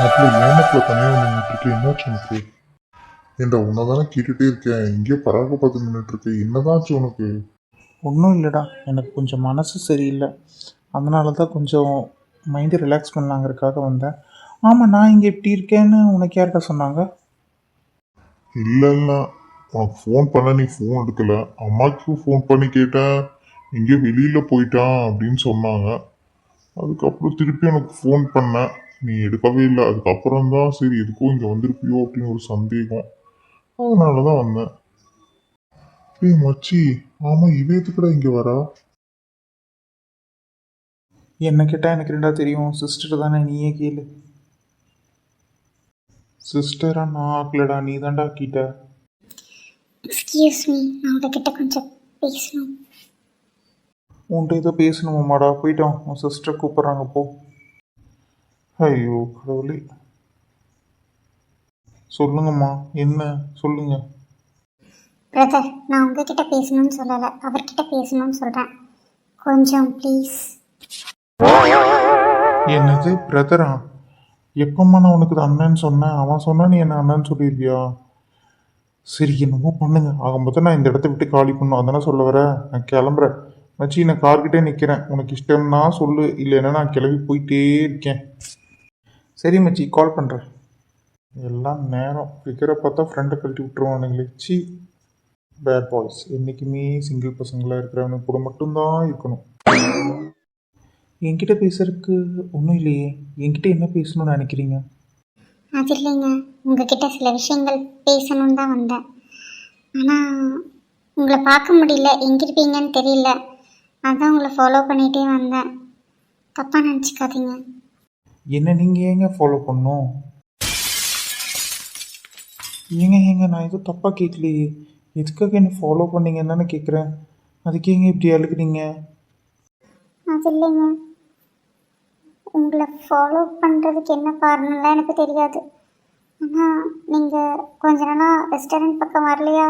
அப்படி ஏமாப்பிள்ள தனியாக நின்றுட்டு இருக்கேன், என்னாச்சு உனக்கு? ஏண்டா உன்னை தானே கேட்டுட்டே இருக்கேன், இங்கேயோ பராக பார்த்து நின்றுட்டு இருக்கேன், என்னதாச்சு உனக்கு? ஒன்றும் இல்லைடா, எனக்கு கொஞ்சம் மனசு சரியில்லை. அதனால தான் கொஞ்சம் மைண்டை ரிலாக்ஸ் பண்ணலாங்கிறதுக்காக வந்தேன். ஆமாம், நான் இங்கே எப்படி இருக்கேன்னு உனக்கு யார்கிட்ட சொன்னாங்க? இல்லைன்னா உனக்கு ஃபோன் பண்ண நீ ஃபோன் எடுக்கல, அம்மாவுக்கு ஃபோன் பண்ணி கேட்டேன், எங்கேயோ வெளியில் போயிட்டான் அப்படின்னு சொன்னாங்க. அதுக்கப்புறம் திருப்பி எனக்கு ஃபோன் பண்ணேன், நீ எடுக்கவே இல்லை. அதுக்கப்புறம் தான் சரி எதுக்கும் இங்கே வந்திருப்பியோ அப்படின்னு ஒரு சந்தேகம், அதனால தான் வந்தேன். ஏய் மச்சி, ஆமாம் இவ எதுக்குடா இங்கே வரா? என்ன கேட்டால் எனக்கு ரெண்டா தெரியும், சிஸ்டர் தானே, நீயே கேளு. சிஸ்டரா நான் ஆக்கலடா, நீ தான்டா ஆக்கிட்ட. எக்ஸ்கியூஸ் மீ, நான் உங்ககிட்ட கொஞ்சம் பேசணும். உன்கிட்ட ஏதோ பேசணுமாடா? போயிட்டோம், உன் சிஸ்டர் கூப்பிட்றாங்க போ. ஐயோ கடவுளே. சொல்லுங்கம்மா, என்ன சொல்லுங்க. பிரதர், நான் உங்ககிட்ட பேசணும்னு சொல்லலை, அவர்கிட்ட பேசணும்னு சொல்கிறேன். கொஞ்சம் ப்ளீஸ். என்னது பிரதரா? எப்பம்மா நான் உனக்கு இது அண்ணன்னு சொன்னேன்? அவன் சொன்னா நீ என்ன அண்ணன்னு சொல்லியிருக்கியா? சரி, என்னமோ பண்ணுங்க. ஆகும்போது நான் இந்த இடத்த விட்டு காலி பண்ணும் அதானே சொல்ல வர. நான் கிளம்புறேன் மச்சி, நான் கார்கிட்டே நிற்கிறேன். உனக்கு இஷ்டம்னா சொல்லு, இல்லைன்னா நான் கிளம்பி போயிட்டே இருக்கேன். சரி மச்சி, கால் பண்ணுறேன். எல்லாம் நேரம் ஃபிகரை பார்த்தா ஃப்ரெண்டை கழட்டி விட்டுருவானுங்களே. சி, பேட் பாய்ஸ். என்றைக்குமே சிங்கிள் பசங்களாக இருக்கிறவனுக்கு கூட மட்டும்தான் இருக்கணும். என்கிட்ட பேசுறதுக்கு ஒன்றும் இல்லையே. என்கிட்ட என்ன பேசணும்னு நினைக்கிறீங்க? அது இல்லைங்க, உங்ககிட்ட சில விஷயங்கள் பேசணும்னு தான் வந்தேன். ஆனால் உங்களை பார்க்க முடியல, எங்கே இருப்பீங்கன்னு தெரியல, அதான் உங்களை ஃபாலோ பண்ணிகிட்டே வந்தேன். தப்பாக நினச்சிக்காதீங்க. என்ன நீங்கள் ஏங்க ஃபாலோ பண்ணணும்? ஏங்க நான் எதுவும் தப்பாக கேட்கலையே. எதுக்காக என்ன ஃபாலோ பண்ணீங்கன்னு தானே கேட்குறேன். அதுக்கு ஏங்க இப்படி அழுகுறீங்க? அது இல்லைங்க, உங்களை ஃபாலோ பண்ணுறதுக்கு என்ன காரணம்லாம் எனக்கு தெரியாது. ஆனால் நீங்கள் கொஞ்ச நாளாக ரெஸ்டாரண்ட் பக்கம் வரலையா,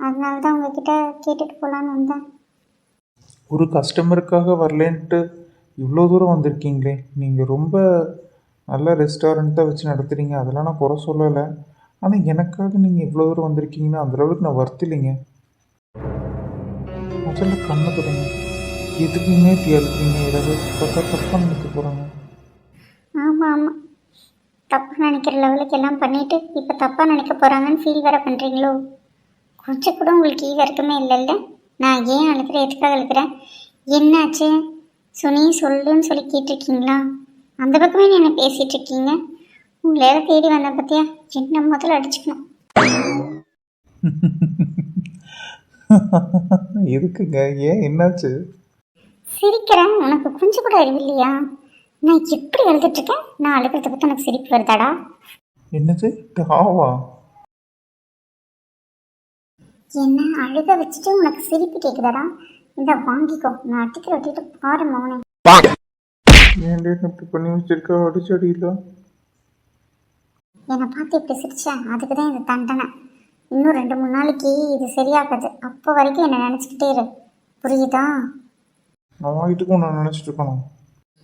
அதனால தான் உங்ககிட்ட கேட்டுட்டு போகலான்னு வந்தேன். ஒரு கஸ்டமருக்காக வரலேன்ட்டு இவ்வளோ தூரம் வந்திருக்கீங்களே. நீங்கள் ரொம்ப நல்ல ரெஸ்டாரண்ட் தான் வச்சு நடத்துகிறீங்க, அதெல்லாம் நான் குறை சொல்லலை. ஆனால் எனக்காக நீங்கள் இவ்வளோ தூரம் வந்திருக்கீங்கன்னா அந்தளவுக்கு நான் வர்த்தில்லைங்க. முதல்ல கண்ணை தொடங்க. எதுக்குமே இப்படி அழுக்குறீங்க? ஏதாவது பார்த்தா தப்பாக நினைக்க போகிறாங்க. ஆமாம் ஆமாம், தப்பாக நினைக்கிற லெவலுக்கு எல்லாம் பண்ணிவிட்டு இப்போ தப்பாக நினைக்க போகிறாங்கன்னு ஃபீல் வேறு பண்ணுறீங்களோ? கொஞ்சம் கூட உங்களுக்கு ஈவ இருக்குமே இல்லைல்ல. நான் ஏன் அழுக்கிறேன், எதுக்காக அழுக்கிறேன், என்னாச்சு சுனி சொல்லுன்னு சொல்லி கேட்டிருக்கீங்களா? அந்த பக்கமே நீ என்ன பேசிகிட்டு இருக்கீங்க. உங்களால தேடி வந்த பற்றியா என்ன முதல்ல அடிச்சுக்கணும். எதுக்குங்க? ஏன் என்னாச்சு? சிரிக்கிறேன், உனக்கு கொஞ்சம் கூட அறிவு இல்லையா? நான் எப்படி எழுதிட்டுருக்கேன், நான் அழுகிறத பற்றி எனக்கு சிரிப்பு வருதாடா? என்னது டாவா? என்ன அழுக வச்சுட்டு உனக்கு சிரிப்பு கேட்குதாடா? இந்த வாங்கிக்கோ, நான் அடிக்கிற ஒட்டிட்டு பாரு மௌனே. ஏன் இப்படி பண்ணி வச்சிருக்கா? அடிச்சு அடியில என்னை பார்த்து இப்படி சிரிச்சேன், அதுக்கு தான் இது தண்டனை. இன்னும் 2-3 நாளைக்கு இது சரியாகாது, அப்போ வரைக்கும் என்னை நினச்சிக்கிட்டே இரு, புரியுதா? நான் வீட்டுக்கும் நான் நினச்சிட்டு இருக்கணும்.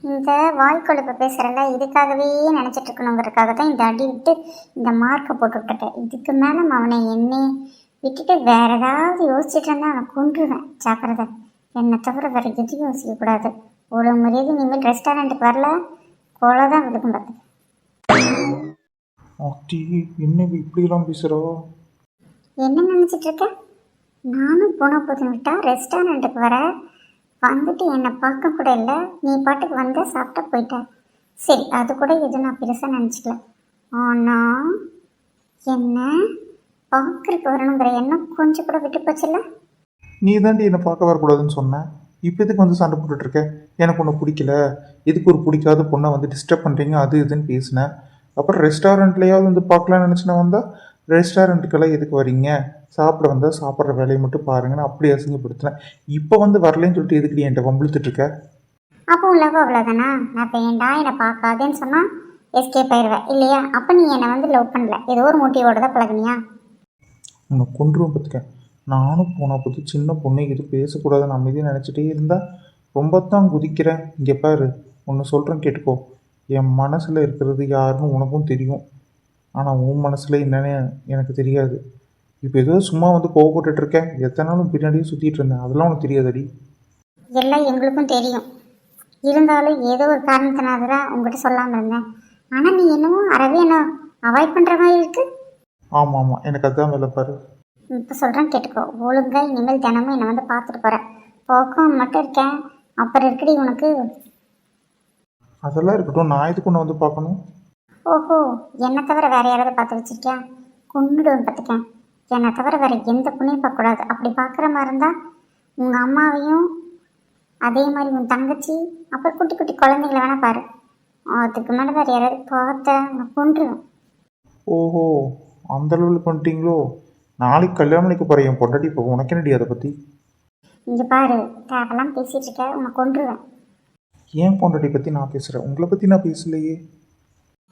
இந்த வாய்க்கொழுப்பை பேசுகிறல, இதுக்காகவே நினச்சிட்டு இருக்கணுங்கிறதுக்காக தான் இந்த அடி விட்டு இந்த மார்க்கை போட்டு விட்டுட்டேன். இதுக்கு மேலே அவனை என்னை விட்டுட்டு வேற ஏதாவது யோசிச்சுட்டு இருந்தால் அவனை கொண்டுருவேன். ஜாக்கிரதை, என்னை தவிர வேறு எதுவும் யோசிக்கக்கூடாது. ஒரு முறையாக இனிமேல் ரெஸ்டாரண்ட்டுக்கு வரல, கொலை தான் விழுக்கும் பார்த்து. ஆட்டி, என்ன இப்படிலாம் பேசுகிறா? என்ன நினச்சிட்டு இருக்க? நானும் போன போதும் விட்டா ரெஸ்டாரண்ட்டுக்கு வர வந்துட்டு என்னை பார்க்க கூட இல்லை, நீ பாட்டுக்கு வந்த சாப்பிட்டா போயிட்ட. சரி, அது கூட எதுவும் நான் பெருசாக நினச்சிக்கல. ஆனால் என்ன பார்க்குறதுக்கு வரணுங்கிற எண்ணம் கொஞ்சம் கூட விட்டு போச்சுல்ல? நீ தாண்டி என்னை பார்க்க வரக்கூடாதுன்னு சொன்னேன். இப்போ எதுக்கு வந்து சண்டை போட்டுட்ருக்க? எனக்கு ஒன்று பிடிக்கல, எதுக்கு ஒரு பிடிக்காத பொண்ணை வந்து டிஸ்டர்ப் பண்ணுறீங்க, அது இதுன்னு பேசினேன். அப்புறம் ரெஸ்டாரண்ட்லையாவது வந்து பார்க்கலான்னு நினச்சினா வந்தால் ரெஸ்டாரண்ட்டுக்கெல்லாம் எதுக்கு வரீங்க, சாப்பிட வந்தால் சாப்பிட்ற வேலையை மட்டும் பாருங்கன்னு அப்படி அசிங்கப்படுத்தினேன். இப்போ வந்து வரலன்னு சொல்லிட்டு எதுக்கு என்கிட்ட வம்பிழுத்துட்ருக்க? அப்போ லவ் அவ்வளோதானா? நான் வேண்டாம் என்னை பார்க்காதேன்னு சொன்னால் எஸ்கேப் ஆயிடுவேன் இல்லையா? அப்போ நீ என்னை வந்து லவ் பண்ணல, ஏதோ ஒரு மோட்டிவோட தான் பழகுனியா? உன்னை கொன்றும் பார்த்துக்க. நானும் போனால் போது சின்ன பொண்ணு எது பேசக்கூடாதுன்னு அமைதியாக நினச்சிட்டே இருந்தால் ரொம்ப தான் குதிக்கிறேன். இங்கே பாரு, ஒன்று சொல்கிறேன் கேட்டுக்கோ. என் மனசில் இருக்கிறது யாருன்னு உனக்கும் தெரியும். ஆனால் உன் மனசில் என்னன்னு எனக்கு தெரியாது. இப்போ ஏதோ சும்மா வந்து கோவப்பட்டுட்டு இருக்கேன். எத்தனை நாளும் பின்னாடியே சுற்றிட்டு இருந்தேன். அதெல்லாம் உனக்கு தெரியாதடி. எல்லாம் எங்களுக்கும் தெரியும். இருந்தாலும் ஏதோ ஒரு காரணத்தினால தான் உங்ககிட்ட சொல்லாமல் இருந்தேன். ஆனால் நீ என்னமோ அறவே என்ன அவாய்ட் பண்ணுற மாதிரி இருக்கு. ஆமாம் ஆமாம், எனக்கு அதுதான் வேலை பாரு. இப்போ சொல்கிறேன் கேட்டுக்கோ. ஒழுங்கா இனிமேல் தினமும் என்னை வந்து பார்த்துட்டு போகிறேன். போக்கம் மட்டும் இருக்கேன். அப்புறம் இருக்குடி உனக்கு. அதெல்லாம் இருக்கட்டும், நான் எதுக்கு உன்னை வந்து பார்க்கணும்? ஓஹோ, என்னை தவிர வேற யாராவது பார்த்து வச்சிருக்கியா? கொண்டுடுவேன் பார்த்துக்கேன். என்னை தவிர வேற எந்த புண்ணியம் பார்க்கக்கூடாது. அப்படி பார்க்குற மாதிரி இருந்தால் உங்கள் அம்மாவையும் அதே மாதிரி உன் தங்கச்சி அப்புறம் குட்டி குட்டி குழந்தைங்கள வேணா பாரு. அதுக்கு மேலே வேற யாராவது பார்த்தேன் நான் கொண்டுருவேன். ஓஹோ, அந்த அளவில் பண்ணிட்டீங்களோ? நாளைக்கு கல்யாணம் பண்ணிக்க போகிறேன் என் பொண்டாட்டி. இப்போ உனக்கு என்னடி அதை பற்றி? இங்கே பாரு, தேவையெல்லாம் பேசிகிட்டு இருக்க, உன்னை கொண்டுருவேன். ஏன் பொண்டாட்டி பற்றி நான் பேசுகிறேன், உங்களை பற்றி நான் பேசலையே.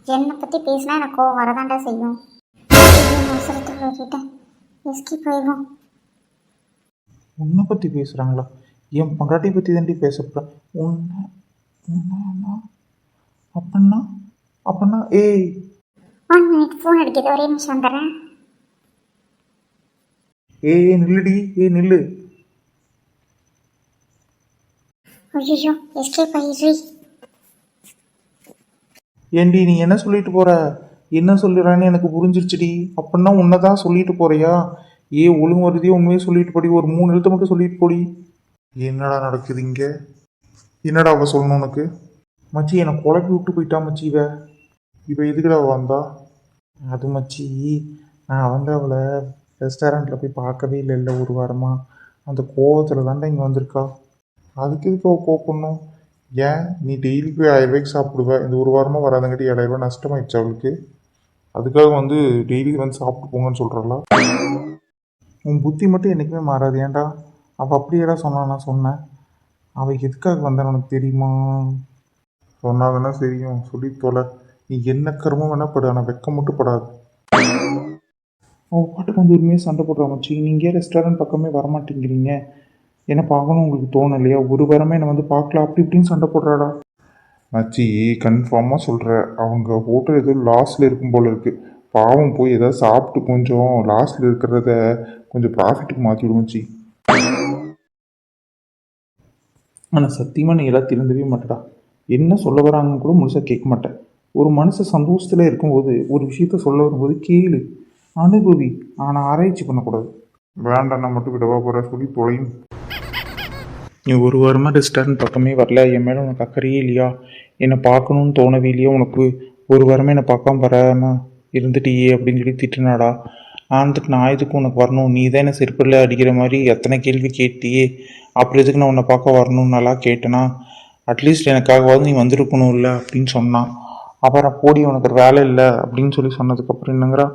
என்னை பற்றி பேசினா எனக்கு கோவம் வரதாண்டா செய்யும். அவசரத்துக்கிட்டேன் எஸ்கி போயிடும். உன்னை பற்றி பேசுகிறாங்களா? என் பொண்டாட்டி பற்றி தாண்டி பேசப்படுறேன். உன்னை உன்னா அப்படின்னா அப்படின்னா ஏய் 1 minute ஃபோன் அடிக்கிறது, ஒரே நிமிஷம் வந்துடுறேன். ஏய் நில்லுடி, ஏய் நில்லு. ஐயோ, எஸ்கேப் ஆயிடுறி. ஏண்டி நீ என்ன சொல்லிட்டு போற? என்ன சொல்லிடுறான்னு எனக்கு புரிஞ்சிருச்சுடி. அப்படின்னா உன்னை தான் சொல்லிட்டு போறியா? ஒழுங்கு வருதியோ உண்மையே சொல்லிட்டு போடி. ஒரு 3 எழுத்து மட்டும் சொல்லிட்டு போடி. என்னடா நடக்குது இங்கே? என்னடா அவ சொல்லணும் உனக்கு? மச்சி என்னை குழப்பி விட்டு போயிட்டா மச்சி. இவ எதுக்குடா அவ வந்தா? அது மச்சி, நான் வந்து அவளை ரெஸ்டாரண்ட்டில் போய் பார்க்கவே இல்லை ஒரு வாரமாக. அந்த கோவத்தில் தாண்டா இங்கே வந்திருக்கா. அதுக்கு எதுக்கு அவள் கோவப்படணும்? ஏன் நீ டெய்லி போய் 1000 ரூபாய்க்கு சாப்பிடுவ, இந்த ஒரு வாரமாக வராதங்காட்டி 7000 ரூபாய் நஷ்டமாயிடுச்சு அவளுக்கு. அதுக்காக வந்து டெய்லி வந்து சாப்பிட்டு போங்கன்னு சொல்கிறாளா? உன் புத்தி மட்டும் என்றைக்குமே மாறாது. ஏன்டா அவள் அப்படியேடா சொன்னான்? நான் சொன்னேன். அவள் எதுக்காக வந்தான்னு உனக்கு தெரியுமா? சொன்னாங்கன்னா தெரியும், சொல்லி தொலை. நீ என்ன கர்மம் வேணா படு, ஆனால் வெக்க மட்டும் படாது. அவள் பாட்டுக்கு வந்து உண்மையாக சண்டை போடுறா மச்சி. நீங்கள் ரெஸ்டாரண்ட் பக்கமே வரமாட்டேங்கிறீங்க, என்ன பார்க்கணும் உங்களுக்கு தோணலையா? ஒரு வாரமே என்னை வந்து பார்க்கலாம் அப்படி இப்படின்னு சண்டை போடுறாடா. மச்சி கன்ஃபார்மாக சொல்கிறேன், அவங்க ஹோட்டல் ஏதோ லாஸ்ட்டில் இருக்கும் போல இருக்குது. பாவம் போய் ஏதாவது சாப்பிட்டு கொஞ்சம் லாஸ்ட்டில் இருக்கிறத கொஞ்சம் ப்ராஃபிட்டுக்கு மாற்றி விடுமச்சி. ஆனால் சத்தியமாக நீ எல்லாம் திருந்தவே மாட்டேடா. என்ன சொல்ல வராங்கன்னு கூட முழுசாக கேட்க மாட்டேன். ஒரு மனுஷன் சந்தோஷத்தில் இருக்கும்போது ஒரு விஷயத்த சொல்ல வரும்போது கேளு, அனுபவி. ஆனால் ஆராய்ச்சி பண்ணக்கூடாது. வேண்டாம், நான் மட்டும் விடவா போகிற சொல்லி தொலையும். நீ ஒரு வாரமாக ரெஸ்டாரண்ட் பக்கமே வரல, என் மேலே உனக்கு அக்கறையே இல்லையா? என்னை பார்க்கணுன்னு தோணவே இல்லையா உனக்கு? ஒரு வாரமே என்னை பார்க்காம வராம இருந்துட்டியே அப்படின்னு சொல்லி திட்டுனாடா. நான் எதுக்கு உனக்கு வரணும்? நீ தான் என்ன செருப்பில் அடிக்கிற மாதிரி எத்தனை கேள்வி கேட்டியே. அப்புறம் எதுக்கு நான் உன்னை பார்க்க வரணும்னு நல்லா கேட்டேனா? அட்லீஸ்ட் எனக்காகவாவது நீ வந்திருக்கணும் இல்லை அப்படின்னு சொன்னான். அப்புறம் போடி உனக்கு ஒரு வேலை இல்லை அப்படின்னு சொல்லி சொன்னதுக்கப்புறம் என்னங்கிறா,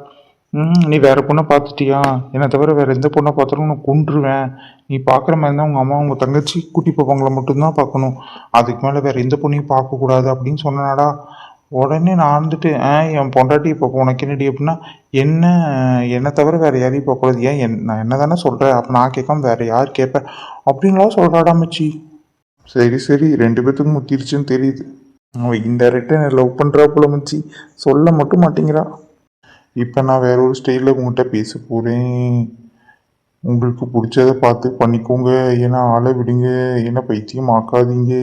நீ வேறு பொண்ணை பார்த்துட்டியா? என்னை தவிர வேறு எந்த பொண்ணை பார்த்தாலும் உனக்கு கொன்றுவேன். நீ பார்க்குற மாதிரி தான் உங்கள் அம்மா உங்கள் தங்கச்சி குட்டி பாப்பாங்களை மட்டும்தான் பார்க்கணும், அதுக்கு மேலே வேறு எந்த பொண்ணையும் பார்க்கக்கூடாது அப்படின்னு சொன்னாடா. உடனே நான் வந்துட்டு என் பொண்டாட்டி இப்போ உனக்கு என்னடி அப்படின்னா, என்னை தவிர வேறு யாரையும் பார்க்கக்கூடாது. நான் என்ன தானே சொல்கிறேன், அப்போ நான் கேட்காம வேறு யார் கேட்பேன் அப்படின்லாம் சொல்கிறாடா மச்சி. சரி சரி, 2 பேத்துக்கும் முத்திருச்சுன்னு தெரியுது. அவன் இன்டெரக்டாக என்னை லவ் பண்ணுறா போல மச்சி, சொல்ல மட்டும் மாட்டேங்கிறா. இப்போ நான் வேற ஒரு ஸ்டைலில் உங்கள்கிட்ட பேச போகிறேன். உங்களுக்கு பிடிச்சதை பார்த்து பண்ணிக்கோங்க, ஏன்னா ஆளை விடுங்க, என்ன பைத்தியம் ஆக்காதீங்க.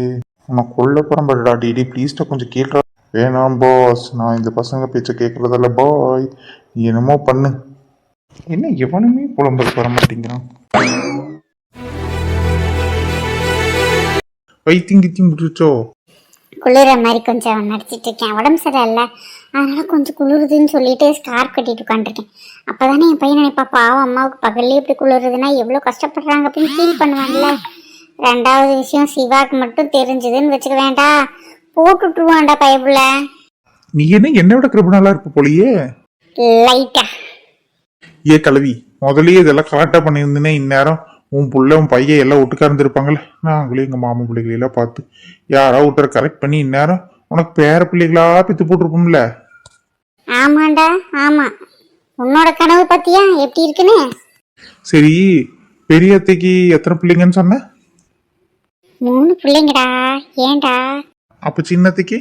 நான் கொல்ல போகிறேன் பட்டா. டேடி ப்ளீஸ்டா கொஞ்சம் கேட்குறா. வேணாம் பாஸ், நான் இந்த பசங்க பேச்சை கேட்குறதில்ல பாய். நீ என்னமோ பண்ணு. என்ன எவனுமே புலம்பல் வர மாட்டேங்கிறான். வைத்தியம் கித்தியம் முடிச்சோ? குளிர மாதிரி கொஞ்சம் நடிச்சிட்டு இருக்கேன். உடம்பு சரியில்லை, அதனால கொஞ்சம் குளிருதுன்னு சொல்லிட்டு ஸ்கார்ப் கட்டிட்டு உட்காந்துருக்கேன். அப்போதானே என் பையன் நினைப்பா, பாவம் அம்மாவுக்கு பகல்லே இப்படி குளிருதுன்னா எவ்வளோ கஷ்டப்படுறாங்க அப்படின்னு ஃபீல் பண்ணுவாங்கல்ல. 2வது விஷயம், சிவாக்கு மட்டும் தெரிஞ்சதுன்னு வச்சுக்க வேண்டாம், போட்டுட்ருவான்டா பயப்புல. நீ என்ன விட கிரிமினலா இருப்ப போலியே. லைட்டா கலவி, முதல்லயே இதெல்லாம் கரெக்டா பண்ணியிருந்தேனே இந்நேரம் உன் புள்ள உன் பையன் எல்லாம் ஒட்டுக்கா இருந்திருப்பாங்களே. நாங்களே எங்க மாமா பிள்ளைகளெல்லாம் பார்த்து யாரா ஒருத்தரை கரெக்ட் பண்ணி இந்நேரம் உனக்கு பேர பிள்ளைகளா பித்து போட்டிருப்போம்ல. ஆமாண்டா ஆமா, உன்னோட கனவு பத்தியா எப்படி இருக்குன்னு. சரி, பெரிய அத்தைக்கு எத்தனை பிள்ளைங்கன்னு சொன்ன? 3 பிள்ளைங்கடா. ஏன்டா? அப்ப சின்னத்தைக்கு?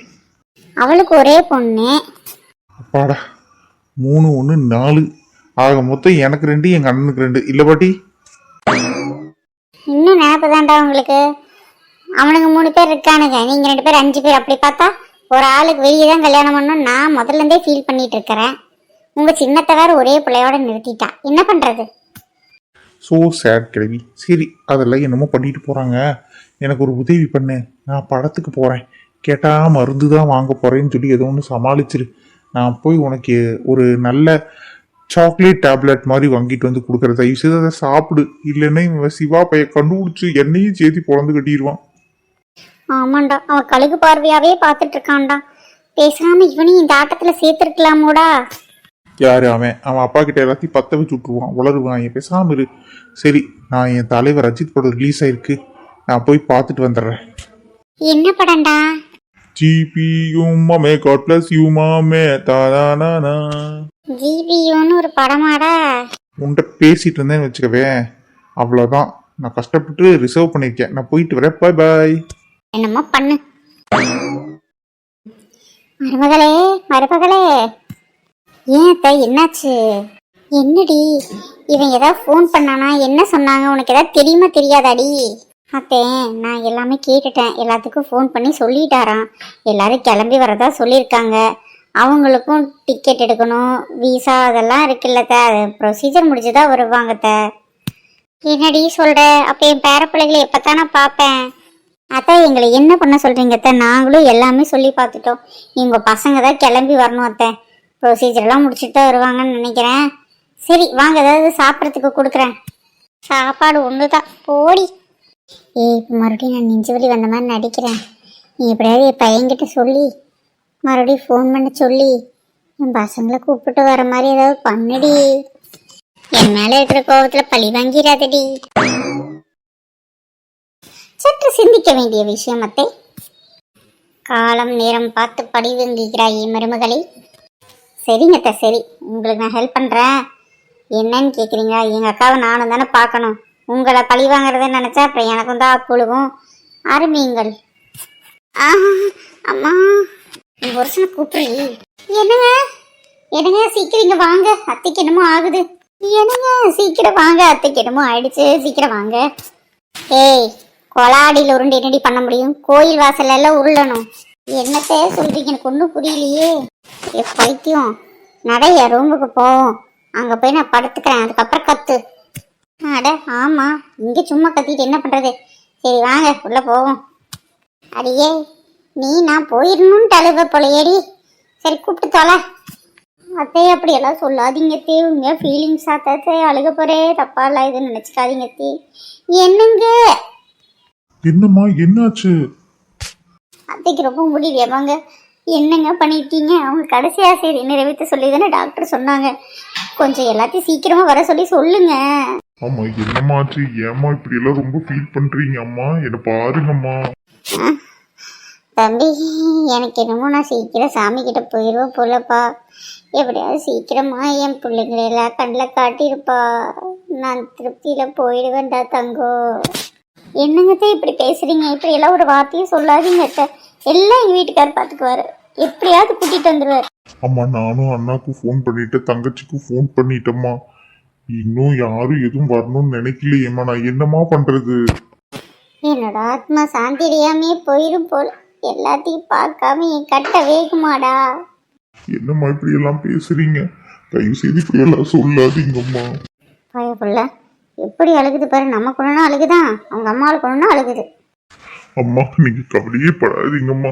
அவளுக்கு ஒரே பொண்ணு. அப்பாடா 3 1 4 ஆக மொத்தம் எனக்கு 2 எங்கள் அண்ணனுக்கு 2 இல்லை பாட்டி? இன்னும் நினப்பு தான்டா உங்களுக்கு. அவனுங்க 3 பேர் இருக்கானுங்க, நீங்கள் 2 பேர் 5 பேர். அப்படி பார்த்தா ஒரு ஆளுக்கு வெளியே தான் கல்யாணம் பண்ணணும் நான் முதல்ல இருந்தே ஃபீல் பண்ணிட்டு இருக்கிறேன். உங்கள் சின்னத்தை வேற ஒரே பிள்ளையோட நிறுத்திட்டா, என்ன பண்ணுறது? ஸோ சேட் கிழவி. சரி அதெல்லாம் என்னமோ பண்ணிட்டு போகிறாங்க. எனக்கு ஒரு உதவி பண்ணு. நான் படத்துக்கு போகிறேன், கேட்டால் மருந்து தான் வாங்க போகிறேன்னு சொல்லி ஏதோ ஒன்று சமாளிச்சிரு. நான் போய் உனக்கு ஒரு நல்ல சாக்லேட் டேப்லெட் மாதிரி வாங்கிட்டு வந்து கொடுக்குற. தயவு செய்து அதை சாப்பிடு, இல்லைன்னா இவன் சிவா பைய கண்டுபிடிச்சி என்னையும் சேர்த்து பொழந்து கட்டிடுவான். ஆமாண்டா, அவன் கழுகு பார்வையாவே பார்த்துட்டு இருக்கான்டா. பேசாம இவனையும் இந்த ஆட்டத்தில் சேர்த்துருக்கலாமோடா. யாரு அவன்? அவன் அப்பா கிட்ட எல்லாத்தையும் பற்ற வச்சு விட்ருவான், உளருவான். என் பேசாம இரு. சரி நான் என் தலைவர் அஜித் படம் ரிலீஸ் ஆயிருக்கு, நான் போய் பார்த்துட்டு வந்துடுறேன். என்ன படம்டா? ஜிபியுமாமே காட் பிளஸ் யூமாமே தாதானா. ஜிபியூன்னு ஒரு படமாடா? உன்கிட்ட பேசிட்டு இருந்தேன்னு வச்சுக்கவே, அவ்வளோதான். நான் கஷ்டப்பட்டு ரிசர்வ் பண்ணியிருக்கேன். நான் போயிட்டு வரேன். பாய் பாய். என்னமோ பண்ணு. மருமகளே மருமகளே. ஏன் அத்தை, என்னாச்சு? என்னடி இவன் ஏதாவது ஃபோன் பண்ணானா? என்ன சொன்னாங்க? உனக்கு ஏதாவது தெரியுமா தெரியாதாடி? அத்தே நான் எல்லாமே கேட்டுட்டேன். எல்லாத்துக்கும் ஃபோன் பண்ணி சொல்லிட்டாராம். எல்லாரும் கிளம்பி வரதா சொல்லியிருக்காங்க. அவங்களுக்கும் டிக்கெட் எடுக்கணும், விசா அதெல்லாம் இருக்குல்லத்த. அது ப்ரொசீஜர் முடிச்சுதான் வருவாங்கத்த. என்னடி சொல்ற? அப்போ என் பேர பிள்ளைகளை எப்போத்தான் நான் பார்ப்பேன்? அத்தை எங்களை என்ன பண்ண சொல்றீங்க அத்தை? நாங்களும் எல்லாமே சொல்லி பார்த்துட்டோம். எங்கள் பசங்க தான் கிளம்பி வரணும் அத்தை. ப்ரொசீஜர்லாம் முடிச்சுட்டு தான் வருவாங்கன்னு நினைக்கிறேன். சரி வாங்க, ஏதாவது சாப்பிட்றதுக்கு கொடுக்குறேன். சாப்பாடு ஒன்று தான், போடி. இப்போ மறுபடியும் நான் நெஞ்சு வலி வந்த மாதிரி நடிக்கிறேன். நீ எப்படியாவது என் பையன்கிட்ட சொல்லி மறுபடியும் ஃபோன் பண்ண சொல்லி என் பசங்களை கூப்பிட்டு வர மாதிரி ஏதாவது பண்ணுடி. என் மேலே இருக்கிற கோபத்தில் பழி வாங்கிடாதடி. சற்று சிந்திக்க வேண்டிய விஷயம் அத்தை. காலம் நேரம் பார்த்து பழி வாங்குகிறாய் மருமகளை. சரிங்க அத்தை, சரி உங்களுக்கு நான் ஹெல்ப் பண்ணுறேன். என்னன்னு கேட்குறீங்களா? எங்கள் அக்காவை நானும் தானே பார்க்கணும். உங்களை பழி வாங்குறதுன்னு நினச்சா அப்புறம் எனக்கும் தான் அப்புழுகும். ஆரம்பியுங்கள். அம்மா உங்கள் வருஷனை கூப்பிடுறீ. என்னங்க என்னங்க சீக்கிரம் இங்கே வாங்க, அத்தைக்கு என்னமோ ஆகுது. என்னங்க சீக்கிரம் வாங்க, அத்தைக்கு என்னமோ ஆயிடுச்சு, சீக்கிரம் வாங்க. ஏய் கொலாடியில் உருண்டு என்னடி பண்ண முடியும்? கோயில் வாசல்ல எல்லாம் உருளணும். என்னத்தை சொல்றீங்க? எனக்கு ஒன்றும் புரியலையே. பைத்தியம், நிறைய ரூமுக்கு போவோம், அங்கே போய் நான் படுத்துக்கிறேன், அதுக்கப்புறம் கத்து. அட ஆமாம், இங்கே சும்மா கத்திட்டு என்ன பண்ணுறது? சரி வாங்க உள்ளே போவோம். அடியே நீ நான் போயிடணுன்ட்டு அழுவ போலையேடி. சரி கூப்பிட்டு தொலை. அத்தையே அப்படியெல்லாம் சொல்லாதீங்க தே, உங்க ஃபீலிங்ஸ் ஆத்தாத்தே. அழுக போறே, தப்பா இல்லை இதுன்னு நினச்சிக்காதீங்க தே. என்னங்க என்னம்மா என்னாச்சு? அத்தைக்கு ரொம்ப முடியலையாமாங்க. என்னங்க பண்ணிட்டீங்க? அவங்க கடைசி ஆசையை நிறைவேற்ற சொல்லி தானே டாக்டர் சொன்னாங்க. கொஞ்சம் எல்லாத்தையும் சீக்கிரமா வர சொல்லி சொல்லுங்க. ஆமா என்னம்மாச்சு? ஏம்மா இப்படி எல்லாம் ரொம்ப ஃபீல் பண்றீங்க? அம்மா என்ன பாருங்கம்மா. தம்பி எனக்கு என்னமோ நான் சீக்கிரம் சாமி கிட்ட போயிடுவேன் போலப்பா. எப்படியாவது சீக்கிரமா என் பிள்ளைங்களெல்லாம் கண்ணில் காட்டியிருப்பா. நான் திருப்தியில போயிடுவேன்டா தங்கோ. என்னங்கத்த இப்படி பேசுறீங்க? இப்படி எல்லாம் ஒரு வார்த்தையும் சொல்லாதீங்க. எல்லாம் எங்க வீட்டுக்காரர் பார்த்துக்குவாரு, எப்படியாவது கூட்டிட்டு வந்துருவாரு. அம்மா நானும் அண்ணாக்கு ஃபோன் பண்ணிட்டேன், தங்கச்சிக்கும் ஃபோன் பண்ணிட்டேம்மா. இன்னும் யாரும் எதுவும் வரணும்னு நினைக்கலையேம்மா. நான் என்னம்மா பண்றது? என்னோட ஆத்மா சாந்தி அடையாமே போயிடும் போல. எல்லாத்தையும் பார்க்காம என் கட்ட வேகுமாடா. என்னம்மா இப்படி எல்லாம் பேசுறீங்க? தயவு செய்து இப்படி எல்லாம் சொல்லாதீங்கம்மா. பயப்புள்ள எப்படி அழுகுது பாரு. நம்ம கொண்டுனா அழுகுதான், அவங்க அம்மாவில் கொண்டுனா அழுகுது. அம்மா நீங்க கவலையே படாதீங்கம்மா.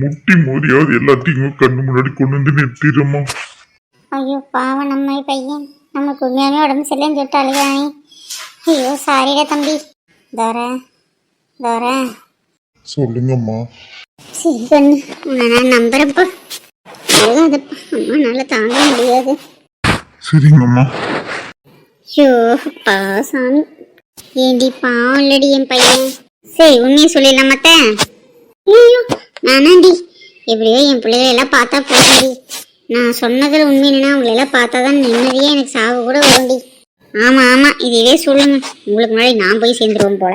முட்டி மோதியாவது எல்லாத்தையும் கண்ணு முன்னாடி கொண்டு வந்து நிறுத்திடுறம்மா. ஐயோ பாவம் நம்ம பையன், நமக்கு உண்மையாவே உடம்பு சரியில்லைன்னு சொல்லிட்டு அழுகானே. ஐயோ சாரிடா தம்பி. தோரேன் தோரேன். சொல்லுங்கம்மா. சரி பண்ணு, உன்னை நான் நம்புறப்பா. அழுகாதப்பா, அம்மா நல்லா தாங்க முடியாது. சரிங்கம்மா. ஐயோ பா சாமி. ஏண்டி பாவம் இல்லடி என் பையன். சரி உண்மையை சொல்லிடலாம் மத்த. ஐயோ நானாண்டி, எப்படியோ என் பிள்ளைகளெல்லாம் பார்த்தா போகும்டி. நான் சொன்னதில் உண்மை என்னன்னா அவங்களெல்லாம் பார்த்தா தான் நிம்மதியே எனக்கு சாவு கூட வரும்டி. ஆமாம் ஆமாம் இதுவே சொல்லுங்க, உங்களுக்கு முன்னாடி நான் போய் சேர்ந்துருவோம் போல.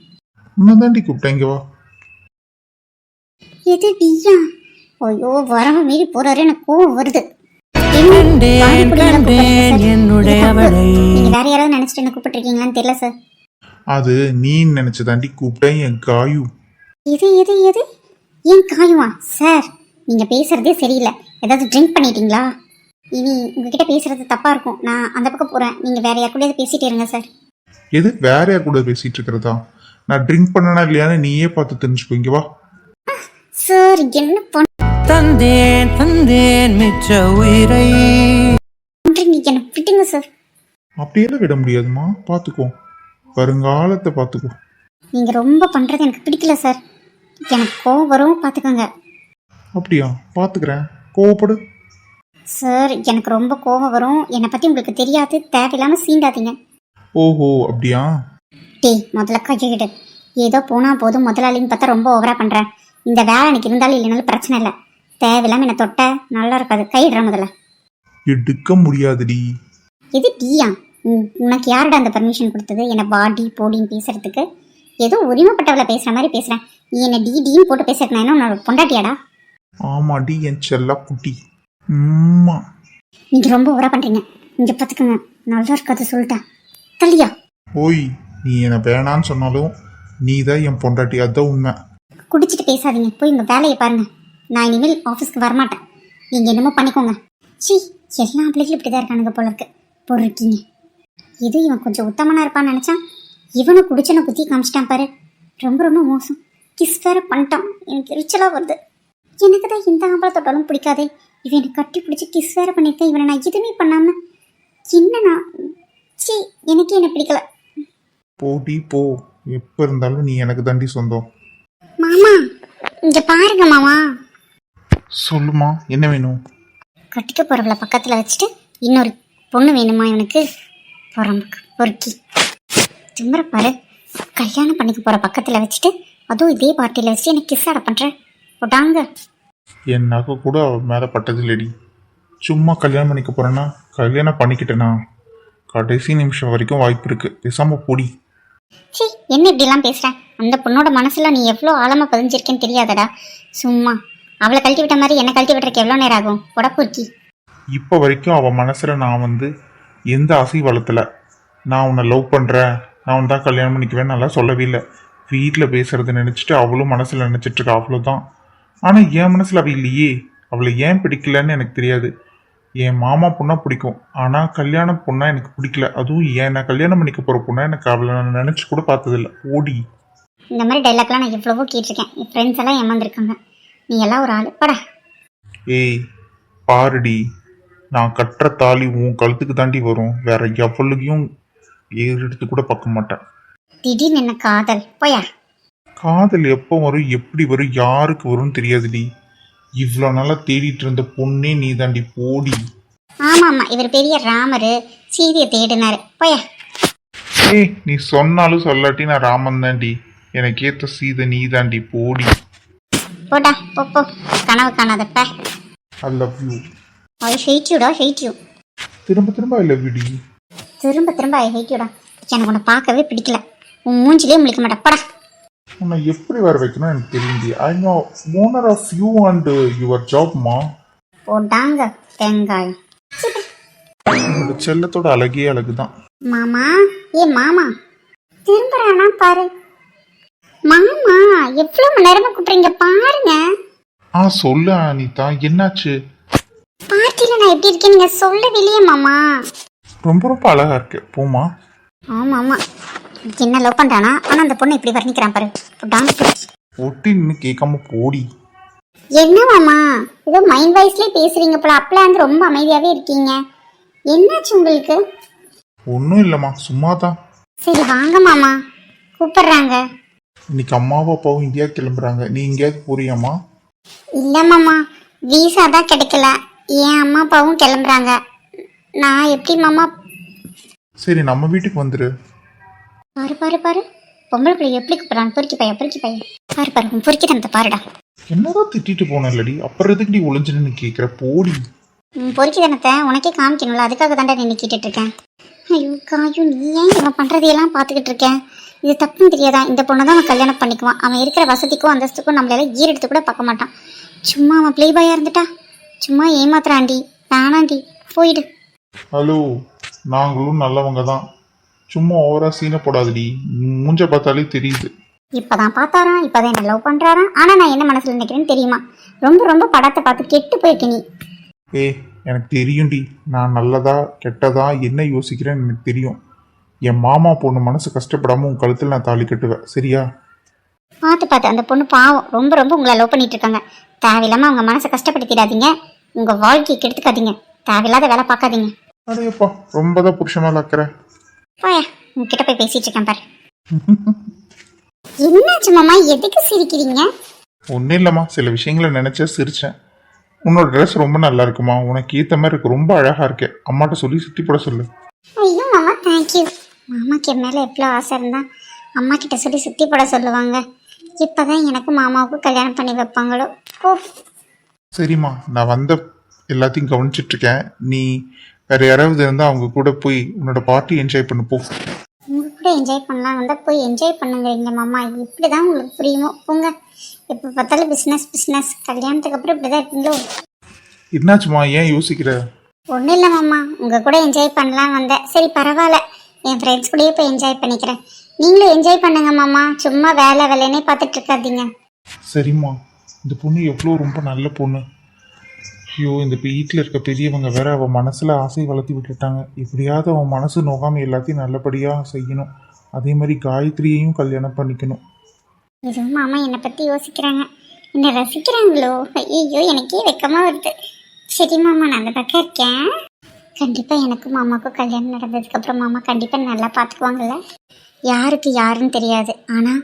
உன்னதாண்டி கூப்பிட்டேன், இங்க வா. எது நீயா? ஐயோ வரவ மீறி போறாரு, எனக்கு கோவம் வருது. என்னுடையவளை நீங்க வேற யாராவது நினைச்சிட்டு என்ன கூப்பிட்டுருக்கீங்களான்னு தெரியல சார். அது நீ நினைச்சதாண்டி கூப்பிட்டேன், என் காயு. எது எது எது ஏன் காயுமா? சார் நீங்க பேசுறதே சரியில்லை. ஏதாவது ட்ரிங்க் பண்ணிட்டீங்களா? இனி உங்ககிட்ட பேசுறது தப்பா இருக்கும். நான் அந்த பக்கம் போறேன், நீங்க வேற யார் கூட பேசிட்டு இருங்க சார். எது வேற யார் கூட பேசிட்டு இருக்கிறதா? நான் ட்ரிங்க் பண்ணனா இல்லையான்னு நீயே பார்த்து தெரிஞ்சுக்கோ, இங்க வா. சார் என்ன தந்தேன் மிச்ச உயிரை. பண்றீங்க? என்ன விட்டுங்க சார். அப்படியெல்லாம் விட முடியாதுமா, பார்த்துக்கோ, வருங்காலத்தை பார்த்துக்கோ. நீங்க ரொம்ப பண்றது எனக்கு பிடிக்கல சார். எனக்கு கோவம் வரும், பாத்துக்கோங்க. அப்படியா? பார்த்துக்கிறேன், கோவப்படு. சார் எனக்கு ரொம்ப கோவம் வரும். என்னை பத்தி உங்களுக்கு தெரியாது, தேவையில்லாம சீண்டாதீங்க. ஓஹோ அப்படியா? டேய் முதல்ல கையிடு. ஏதோ போனா போதும் முதலாளின்னு பார்த்தா ரொம்ப ஓவரா பண்றேன். இந்த வேலை எனக்கு இருந்தாலும் இல்லைனாலும் பிரச்சனை இல்லை. தேவையில்லாம என்னை தொட்ட நல்லா இருக்காது. கையிடுற முதல்ல. எடுக்க முடியாதுடி. எது டீயா? உனக்கு யாருடா அந்த பர்மிஷன் கொடுத்தது என்னை பாடி போடின்னு பேசுறதுக்கு? ஏதோ உரிமைப்பட்டவளை பேசுற மாதிரி பேசுறேன். நீ என்ன டி டின்னு போட்டு பேசுறேன். நான் என்ன உன்னோட பொண்டாட்டியாடா? ஆமாடி என் செல்ல குட்டி. உம்மா. நீங்க ரொம்ப ஓவரா பண்றீங்க. இங்க பாத்துக்கோங்க, நல்லா இருக்காது சொல்லிட்டேன். தள்ளியா? ஓய், நீ என்ன வேணான்னு சொன்னாலும் நீ தான் என் பொண்டாட்டி, அதுதான் உண்மை. குடிச்சிட்டு பேசாதீங்க, போய் உங்க வேலையை பாருங்க. நான் இனிமேல் ஆஃபீஸ்க்கு வரமாட்டேன். நீங்க என்னமோ பண்ணிக்கோங்க. சி எல்லா பிள்ளைகளும் இப்படிதான் இருக்கானுங்க போல இருக்கு. பொறுக்கீங்க. இது இவன் கொஞ்சம் உத்தமனா இருப்பான்னு நினைச்சான். இவனை குடிச்சனை குத்தி காமிச்சிட்டான் பாரு. ரொம்ப ரொம்ப மோசம். கிஸ் வேற பண்ணிட்டான். எனக்கு எரிச்சலா வருது. எனக்கு தான் இந்த ஆம்பளை தொட்டாலும் பிடிக்காதே. இவன் எனக்கு கட்டி பிடிச்சி கிஸ் வேற பண்ணியிருக்கேன். இவனை நான் எதுவுமே பண்ணாம என்னண்ணா? சி எனக்கே என்ன பிடிக்கல. போடி போ, எப்போ இருந்தாலும் நீ எனக்கு தாண்டி சொந்தம். மாமா இங்க பாருங்க மாமா. சொல்லுமா, என்ன வேணும்? கட்டிக்க போறவளை பக்கத்துல வச்சுட்டு இன்னொரு பொண்ணு வேணுமா இவனுக்கு? பொறம்புக்கு பொறுக்கி திமிர பாரு. கல்யாணம் பண்ணிக்க போற பக்கத்துல வச்சுட்டு அதுவும் இதே பார்ட்டியில வச்சுட்டு எனக்கு கிஸ் ஆட பண்றேன். போட்டாங்க. என் நகை கூட அவ மேலே பட்டது இல்லடி. சும்மா கல்யாணம் பண்ணிக்க போறேன்னா கல்யாணம் பண்ணிக்கிட்டேனா கடைசி நிமிஷம் வரைக்கும் வாய்ப்பு இருக்கு. பேசாம பொடி. சி என்ன இப்படிலாம் பேசுறேன்? அந்த பொண்ணோட மனசுல நீ எவ்வளோ ஆழமா பதிஞ்சிருக்கேன்னு தெரியாதடா. சும்மா அவளை கழட்டி விட்ட மாதிரி என்ன கழட்டி விட்டுறக்கு எவ்வளோ நேரம் ஆகும்? பொடப்பூர்க்கி. இப்போ வரைக்கும் அவள் மனசில் நான் எந்த ஆசை வளர்த்தல. நான் உன்னை லவ் பண்ணுறேன், நான் உன் தான் கல்யாணம் பண்ணிக்குவேன் நல்லா சொல்லவே இல்லை. வீட்டில் பேசுகிறத நினச்சிட்டு அவளும் மனசில் நினச்சிட்ருக்கா, அவ்வளோதான். ஆனால் என் மனசில் அவள் இல்லையே. அவளை ஏன் பிடிக்கலன்னு எனக்கு தெரியாது. என் மாமா பொண்ணா பிடிக்கும், ஆனால் கல்யாணம் பொண்ணா எனக்கு பிடிக்கல. அதுவும் ஏன் நான் கல்யாணம் பண்ணிக்க போகிற பொண்ணா எனக்கு அவளை நான் நினச்சி கூட பார்த்ததில்ல. ஓடி. இந்த மாதிரி டைலாக்லாம் நான் எவ்வளவோ கேட்டிருக்கேன். என் ஃப்ரெண்ட்ஸ் எல்லாம் ஏமாந்துருக்காங்க. நீ எல்லாம் ஒரு ஆள் படா. ஏய் பாருடி, நான் கட்டுற தாலி உன் கழுத்துக்கு தாண்டி வரும். வேற எவ்வளவையும் எடுத்து கூட பார்க்க மாட்டேன். திடீர்னு என்ன காதல்? போயா. காதல் எப்போ வரும், எப்படி வரும், யாருக்கு வரும்னு தெரியாதுடி. இவ்வளோ நாளா தேடிட்டு இருந்த பொண்ணே நீ தாண்டி. போடி. ஆமா ஆமா, இவர் பெரிய ராமரு சீதையை தேடினாரு. போயா. ஏய் நீ சொன்னாலும் சொல்லாட்டி நான் ராமன் தாண்டி. எனக்கு ஏத்த சீதை நீ தாண்டி. போடி. போடா போ போ. கனவு காணாதப்ப. I love you. I hate யூடா, ஹேட் யூ. திரும்ப திரும்ப ஐ லவ் யூ டி. திரும்ப திரும்ப ஐ ஹேட் யூடா. எனக்கு உன்னை பார்க்கவே பிடிக்கல. உன் மூஞ்சிலே முழிக்க மாட்டேன். படா. உன்னை எப்படி வர வைக்கணும் எனக்கு தெரியுது. I know owner of you and your job மா. போட்டாங்க தேங்காயம். உன்னோட செல்லத்தோட அழகே அழகுதான். மாமா ஏ மாமா திரும்புறானா பாரு. மாமா எவ்வளவு மணி நேரமா கூப்பிடுறீங்க பாருங்க. சொல்லு அனிதா, என்னாச்சு? பார்ட்டில நான் எப்படி இருக்கேன் நீங்க சொல்லவே இல்லையே மாமா. ரொம்ப ரொம்ப அழகா இருக்கு, போமா. ஆமா ஆமா, என்ன லவ் பண்றானா? ஆனா அந்த பொண்ணு இப்படி வர்ணிக்கிறான் பாரு. ஒட்டின்னு கேட்காம போடி. என்ன மாமா ஏதோ மைண்ட் வாய்ஸ்லயே பேசுறீங்க போல. அப்பல வந்து ரொம்ப அமைதியாவே இருக்கீங்க. என்னாச்சு உங்களுக்கு? ஒன்றும் இல்லைம்மா, சும்மா தான். சரி வாங்க மாமா, கூப்பிடுறாங்க. இன்னைக்கு அம்மாவும் அப்பாவும் இந்தியா கிளம்புறாங்க. நீ எங்கேயாவது போறியாம்மா? இல்ல மாமா, வீசா தான் கிடைக்கல. என் அம்மா அப்பாவும் கிளம்புறாங்க. நான் எப்படி மாமா? சரி நம்ம வீட்டுக்கு வந்துரு. பாரு பாரு பாரு, பொம்பளை பிள்ளை எப்படி கூப்பிடுறான். பொறுக்கி பையன் பொறுக்கி பையன். பாரு பாரு, உன் பொறுக்கி தனத்தை பாருடா. என்னதான் திட்டிட்டு போனல்லடி, அப்புறம் எதுக்கு நீ ஒளிஞ்சுன்னு கேட்குற? போடி. உன் பொறுக்கி தனத்தை உனக்கே காமிக்கணும்ல, அதுக்காக தாண்டா நின்று கேட்டுட்டு இருக்கேன். ஐயோ காயும், நீ ஏன் இவன் பண்றதையெல்லாம் பார்த்துக்கிட்டு இருக்கேன்? இது தப்புன்னு தெரியாதா? இந்த பொண்ணை தான் அவன் கல்யாணம் பண்ணிக்குவான். அவன் இருக்கிற வசதிக்கும் அந்தஸ்துக்கும் நம்மளால ஈரெடுத்து கூட பார்க்க மாட்டான். சும்மா அவன் ப்ளே பாயா இருந்துட்டா சும்மா ஏமாத்துறாண்டி. வேணாண்டி, போயிடு. ஹலோ, நாங்களும் நல்லவங்க தான். சும்மா ஓவரா சீனை போடாதடி. மூஞ்ச பார்த்தாலே தெரியுது. இப்பதான் பார்த்தாராம், இப்பதான் என்ன லவ் பண்றாராம். ஆனா நான் என்ன மனசுல நினைக்கிறேன்னு தெரியுமா? ரொம்ப ரொம்ப படத்தை பார்த்து கெட்டு போயிட்டு நீ. ஏய், எனக்கு தெரியும்டி. நான் நல்லதா கெட்டதா என்ன யோசிக்கிறேன்னு எனக்கு தெரியும். என் மாமா பொண்ணு மனசு கஷ்டப்படாம உன் கழுத்தில் நான் தாலி கட்டுவேன், சரியா? பார்த்து அந்த பொண்ணு பாவம், ரொம்ப ரொம்ப உங்களை லவ் பண்ணிட்டு இருக்காங்க. தேவையில்லாம அவங்க மனசை கஷ்டப்படுத்திடாதீங்க. உங்க வாழ்க்கையை கெடுத்துக்காதீங்க. தேவையில்லாத வேலை பார்க்காதீங்க. அடையப்பா, ரொம்ப தான் புருஷ மேல அக்கறை. போயா, உங்ககிட்ட போய் பேசிட்டு இருக்கேன் பாரு. என்னாச்சு மாமா, எதுக்கு சிரிக்கிறீங்க? ஒன்றும் இல்லைம்மா, சில விஷயங்களை நினைச்சா சிரிச்சேன். உன்னோட ட்ரெஸ் ரொம்ப நல்லா இருக்குமா, உனக்கு ஏற்ற மாதிரி இருக்கு, ரொம்ப அழகா இருக்கு. அம்மாட்ட சொல்லி சுத்தி போட சொல்லு. ஐயோ மாமா, தேங்க்யூ. மாமாக்கு என் மேலே எவ்வளோ ஆசை இருந்தா அம்மா கிட்ட சொல்லி சுற்றி போட சொல்லுவாங்க. இப்போதான் எனக்கு மாமாவுக்கு கல்யாணம் பண்ணி வைப்பாங்களோ. ஓ, சரிம்மா, நான் வந்த எல்லாத்தையும் கவனிச்சிட்டு இருக்கேன். நீ வேற யாராவது இருந்தால் அவங்க கூட போய் உன்னோட பார்ட்டி என்ஜாய் பண்ணு போ. உங்க கூட என்ஜாய் பண்ணலாம் வந்தால் போய் என்ஜாய் பண்ணுங்க மாமா. இப்படி தான் உங்களுக்கு புரியுமோ? போங்க. எப்போ பார்த்தாலும் பிஸ்னஸ் கல்யாணத்துக்கு அப்புறம் இப்படி தான் இருக்கீங்களோ? என்னாச்சுமா, ஏன் யோசிக்கிற? ஒன்றும் இல்லை மாமா, உங்கள் கூட என்ஜாய் பண்ணலாம் வந்தேன். சரி பரவாயில்ல, என் ஃப்ரெண்ட்ஸ் கூடயே போய் என்ஜாய் பண்ணிக்கிறேன். நீங்களும் என்ஜாய் பண்ணுங்க மாமா. சும்மா வேலைன்னே பார்த்துட்டு இருக்காதீங்க. சரிம்மா, இந்த பொண்ணு எவ்வளோ ரொம்ப நல்ல பொண்ணு. ஐயோ, இந்த வீட்டில் இருக்க பெரியவங்க வேற அவன் மனசில் ஆசை வளர்த்தி விட்டுட்டாங்க. எப்படியாவது அவன் மனசு நோகாமல் எல்லாத்தையும் நல்லபடியாக செய்யணும். அதே மாதிரி காயத்ரியையும் கல்யாணம் பண்ணிக்கணும். இதுவும் மாமா என்னை பற்றி யோசிக்கிறாங்க, என்னை ரசிக்கிறாங்களோ? ஐயோ, எனக்கே வெக்கமாக வருது. சரி மாமா, நான் அந்த பக்கம் இருக்கேன். கண்டிப்பாக எனக்கும் மாமாவுக்கும் கல்யாணம் நடந்ததுக்கப்புறம் மாமா கண்டிப்பாக நல்லா பார்த்துக்குவாங்கல்ல. யாருக்கு யாருன்னு தெரியாது, ஆனால்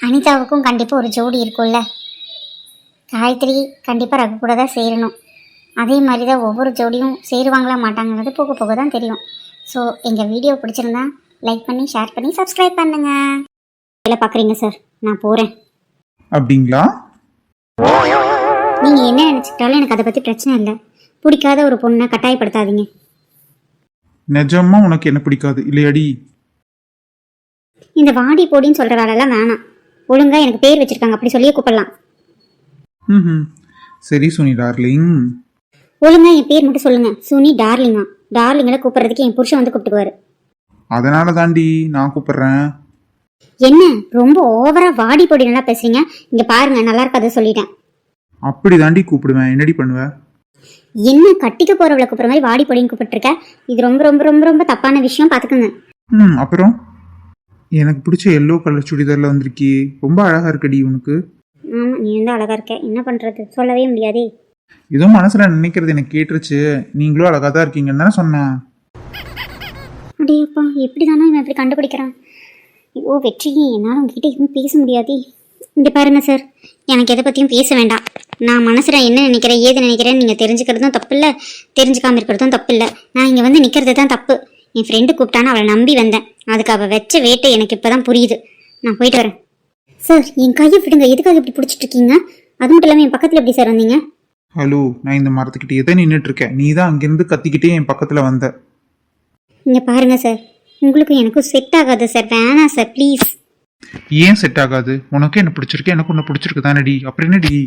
அனிதாவுக்கும் கண்டிப்பாக ஒரு ஜோடி இருக்கும்ல. காயத்ரி கண்டிப்பாக ரகு கூட தான் சேரணும். அதே மாதிரி தான் ஒவ்வொரு ஜோடியும் சேருவாங்களா மாட்டாங்கிறது போக போக தான் தெரியும். ஸோ எங்கள் வீடியோ பிடிச்சிருந்தா லைக் பண்ணி ஷேர் பண்ணி சப்ஸ்கிரைப் பண்ணுங்க. வேலை பார்க்குறீங்க சார், நான் போகிறேன். அப்படிங்களா? நீங்கள் என்ன நினச்சிக்கிட்டாலும் எனக்கு அதை பற்றி பிரச்சனை இல்லை. பிடிக்காத ஒரு பொண்ணை கட்டாயப்படுத்தாதீங்க. நிஜமா உனக்கு என்ன பிடிக்காது இல்லையாடி? இந்த வாடி போடின்னு சொல்கிற வேலைலாம் வேணாம். ஒழுங்காக எனக்கு பேர் வச்சுருக்காங்க, அப்படி சொல்லியே கூப்பிடலாம். ம், சரி சுனி டார்லிங். ஒழுங்காக என் பேர் மட்டும் சொல்லுங்கள். சுனி டார்லிங்கா? டார்லிங்களை கூப்பிட்றதுக்கு என் புருஷன் வந்து கூப்பிட்டுக்குவாரு. அதனால தாண்டி நான் கூப்பிடுறேன். என்ன ரொம்ப ஓவராக வாடி போடி நல்லா பேசுறீங்க? இங்கே பாருங்க, நல்லா இருக்காது சொல்லிட்டேன். அப்படி தாண்டி கூப்பிடுவேன், என்னடி பண்ணுவ? என்ன கட்டிக்க போறவளை கூப்பிட்ற மாதிரி வாடி போடின்னு கூப்பிட்டுருக்க? இது ரொம்ப ரொம்ப ரொம்ப ரொம்ப தப்பான விஷயம், பார்த்துக்கோங்க. அப்புறம் எனக்கு பிடிச்ச எல்லோ கலர் சுடிதாரில் வந்திருக்கி, ரொம்ப அழகா இருக்கடி உனக்கு. ஆமாம், நீ வந்து அழகா இருக்க, என்ன பண்ணுறது, சொல்லவே முடியாதே. ஏதோ மனசில் நினைக்கிறது எனக்கு கேட்டுருச்சு. நீங்களும் அழகாக தான் இருக்கீங்கன்னு தானே சொன்னேன். அப்படியேப்பா, எப்படி தானே இவன் இப்படி கண்டுபிடிக்கிறான்? ஓ வெற்றி, என்னால் உங்ககிட்ட எதுவும் பேச முடியாது. இங்கே பாருங்க சார், எனக்கு எதை பற்றியும் பேச வேண்டாம். நான் மனசில் என்ன நினைக்கிறேன் ஏது நினைக்கிறேன்னு நீங்கள் தெரிஞ்சுக்கிறதும் தப்பு இல்லை, தெரிஞ்சுக்காம இருக்கிறதும் தப்பு இல்லை. நான் இங்கே வந்து நிற்கிறது தான் தப்பு. என் ஃப்ரெண்டு கூப்பிட்டான்னு அவளை நம்பி வந்தேன். அதுக்கு அவள் வச்ச வேட்டை எனக்கு இப்போ தான் புரியுது. நான் போயிட்டு வரேன். சார் என் கையை விடுங்க, எதுக்காக இப்படி பிடிச்சிட்டு இருக்கீங்க? அது மட்டும் இல்லாமல் என் பக்கத்தில் எப்படி சார் வந்தீங்க? ஹலோ, நான் இந்த மரத்துக்கிட்டே தான் நின்றுட்டு இருக்கேன். நீ தான் அங்கேருந்து கத்திக்கிட்டே என் பக்கத்தில் வந்த. இங்கே பாருங்க சார், உங்களுக்கும் எனக்கும் செட் ஆகாது சார், வேணாம் சார் ப்ளீஸ். ஏன் செட் ஆகாது? உனக்கு என்ன பிடிச்சிருக்கு, எனக்கு ஒன்று பிடிச்சிருக்கு தானடி. அப்புறம் என்னடி?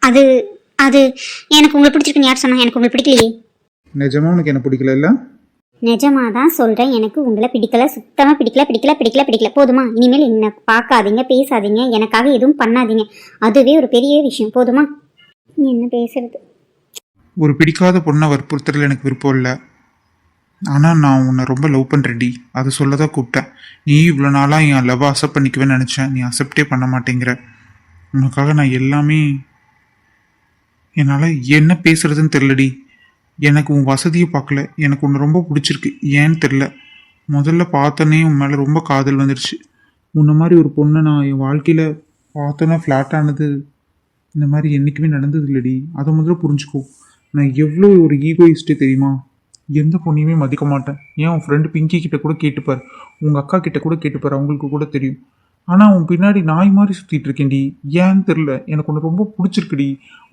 அது அது எனக்கு உங்களை பிடிச்சிருக்குன்னு யார் சொன்னாங்க? எனக்கு உங்களை பிடிக்கலையே. நிஜமா உனக்கு என்ன பிடிக்கல இல்லை? நிஜமாக தான் சொல்கிறேன், எனக்கு உங்களை பிடிக்கல, சுத்தமாக பிடிக்கல. போதுமா? இனிமேல் என்னை பார்க்காதீங்க, பேசாதீங்க, எனக்காக எதுவும் பண்ணாதீங்க. அதுவே ஒரு பெரிய விஷயம். போதுமா? நீ என்ன பேசுறது? ஒரு பிடிக்காத பொண்ணை வற்புறுத்துறதுல எனக்கு விருப்பம் இல்லை. ஆனால் நான் உன்னை ரொம்ப லவ் பண்ணுறேன்டி, அதை சொல்ல தான் கூப்பிட்டேன். நீ இவ்வளோ நாளாக என் லவ்வை அக்செப்ட் பண்ணிக்குவேன்னு நினச்சேன். நீ அக்செப்டே பண்ண மாட்டேங்கிற. உனக்காக நான் எல்லாமே, என்னால் என்ன பேசுறதுன்னு தெரிலடி. எனக்கு உன் வசதியை பார்க்கல, எனக்கு உன்னை ரொம்ப பிடிச்சிருக்கு. ஏன்னு தெரில, முதல்ல பார்த்தோன்னே உன் மேலே ரொம்ப காதல் வந்துடுச்சு. உன்ன மாதிரி ஒரு பொண்ணை நான் என் வாழ்க்கையில் பார்த்தோன்னே ஃப்ளாட்டானது இந்த மாதிரி என்றைக்குமே நடந்தது இல்லடி. அதை முதல்ல புரிஞ்சுக்கோ. நான் எவ்வளோ ஒரு ஈகோயிஸ்ட்டு தெரியுமா? எந்த பொண்ணையுமே மதிக்க மாட்டேன். ஏன் உன் ஃப்ரெண்டு பிங்கி கிட்ட கூட கேட்டுப்பார், உங்கள் அக்கா கிட்ட கூட கேட்டுப்பார், அவங்களுக்கு கூட தெரியும். ஆனால் உன் பின்னாடி நாய் மாதிரி சுற்றிட்டு இருக்கேன்டி. ஏன்னு தெரில, எனக்கு ஒன்று ரொம்ப பிடிச்சிருக்குடி.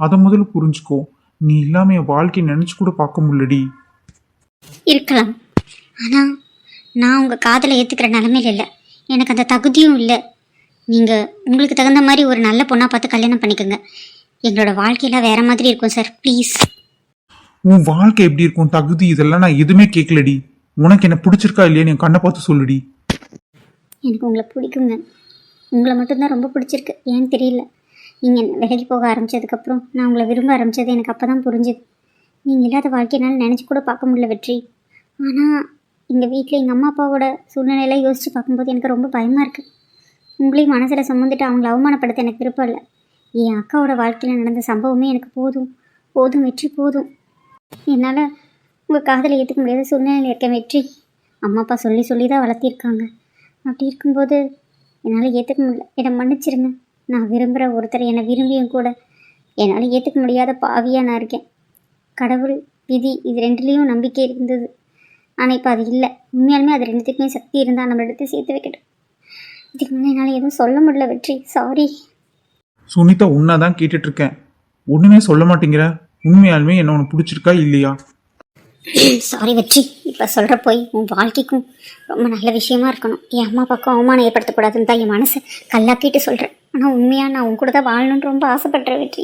அதை முதல்ல புரிஞ்சுக்கோ. நீ இல்லாமல் என் வாழ்க்கையை நினச்சி கூட பார்க்க முடியலடி. இருக்கலாம், ஆனால் நான் உங்கள் காதலை ஏற்றுக்கிற நிலமையில இல்லை. எனக்கு அந்த தகுதியும் இல்லை. நீங்கள் உங்களுக்கு தகுந்த மாதிரி ஒரு நல்ல பொண்ணாக பார்த்து கல்யாணம் பண்ணிக்கோங்க. எங்களோட வாழ்க்கையெல்லாம் வேறு மாதிரி இருக்கும் சார், ப்ளீஸ். உன் வாழ்க்கை எப்படி இருக்கும், தகுதி, இதெல்லாம் நான் எதுவுமே கேட்கலடி. உனக்கு என்ன பிடிச்சிருக்கா இல்லையான்னு என் கண்ணை பார்த்து சொல்லுடி. எனக்கு உங்களை பிடிக்குங்க. உங்களை மட்டும்தான் ரொம்ப பிடிச்சிருக்கு, ஏன்னு தெரியல. நீங்கள் விலகி போக ஆரம்பித்ததுக்கப்புறம் நான் உங்களை விரும்ப ஆரம்பித்தது எனக்கு அப்போ தான் புரிஞ்சுது. நீங்கள் இல்லாத வாழ்க்கையினால நினச்சி கூட பார்க்க முடியல வெற்றி. ஆனால் எங்கள் வீட்டில் எங்கள் அம்மா அப்பாவோட சூழ்நிலையெல்லாம் யோசித்து பார்க்கும்போது எனக்கு ரொம்ப பயமாக இருக்குது. உங்களையும் மனசில் சுமந்துட்டு அவங்கள அவமானப்படுத்த எனக்கு விருப்பம் இல்லை. என் அக்காவோட வாழ்க்கையில் நடந்த சம்பவமே எனக்கு போதும் போதும் வெற்றி, போதும். என்னால் உங்கள் காதலை ஏற்றுக்க முடியாத சூழ்நிலையில் இருக்கேன் வெற்றி. அம்மா அப்பா சொல்லி சொல்லி தான் வளர்த்திருக்காங்க. அப்படி இருக்கும்போது என்னால் ஏற்றுக்க முடியல. என்னை மன்னிச்சிருங்க. நான் விரும்புகிற ஒருத்தரை என்னை விரும்பியும் கூட என்னால் ஏற்றுக்க முடியாத பாவியாக நான் இருக்கேன். கடவுள், விதி, இது ரெண்டுலேயும் நம்பிக்கை இருந்தது. ஆனால் இப்போ அது இல்லை. உண்மையாலுமே அது ரெண்டுத்துக்குமே சக்தி இருந்தால் நம்மளை எடுத்து சேர்த்து வைக்கட்டும். இதுக்கு முன்னே என்னால் எதுவும் சொல்ல முடியல வெற்றி, சாரி. சுனிதா, உன்னை தான் கேட்டுட்ருக்கேன், ஒன்றுமே சொல்ல மாட்டேங்கிற. உண்மையாலுமே என்ன உனக்கு பிடிச்சிருக்கா இல்லையா? சாரி வெற்றி, இப்போ சொல்கிற போய் உன் வாழ்க்கைக்கும் ரொம்ப நல்ல விஷயமா இருக்கணும். என் அம்மா அப்பாவுக்கும் அவமானம் ஏற்படுத்தக்கூடாதுன்னு தான் என் மனசை கல்லாக்கிட்டு சொல்கிறேன். ஆனால் உண்மையாக நான் உன் கூட தான் வாழணும்னு ரொம்ப ஆசைப்படுறேன் வெற்றி.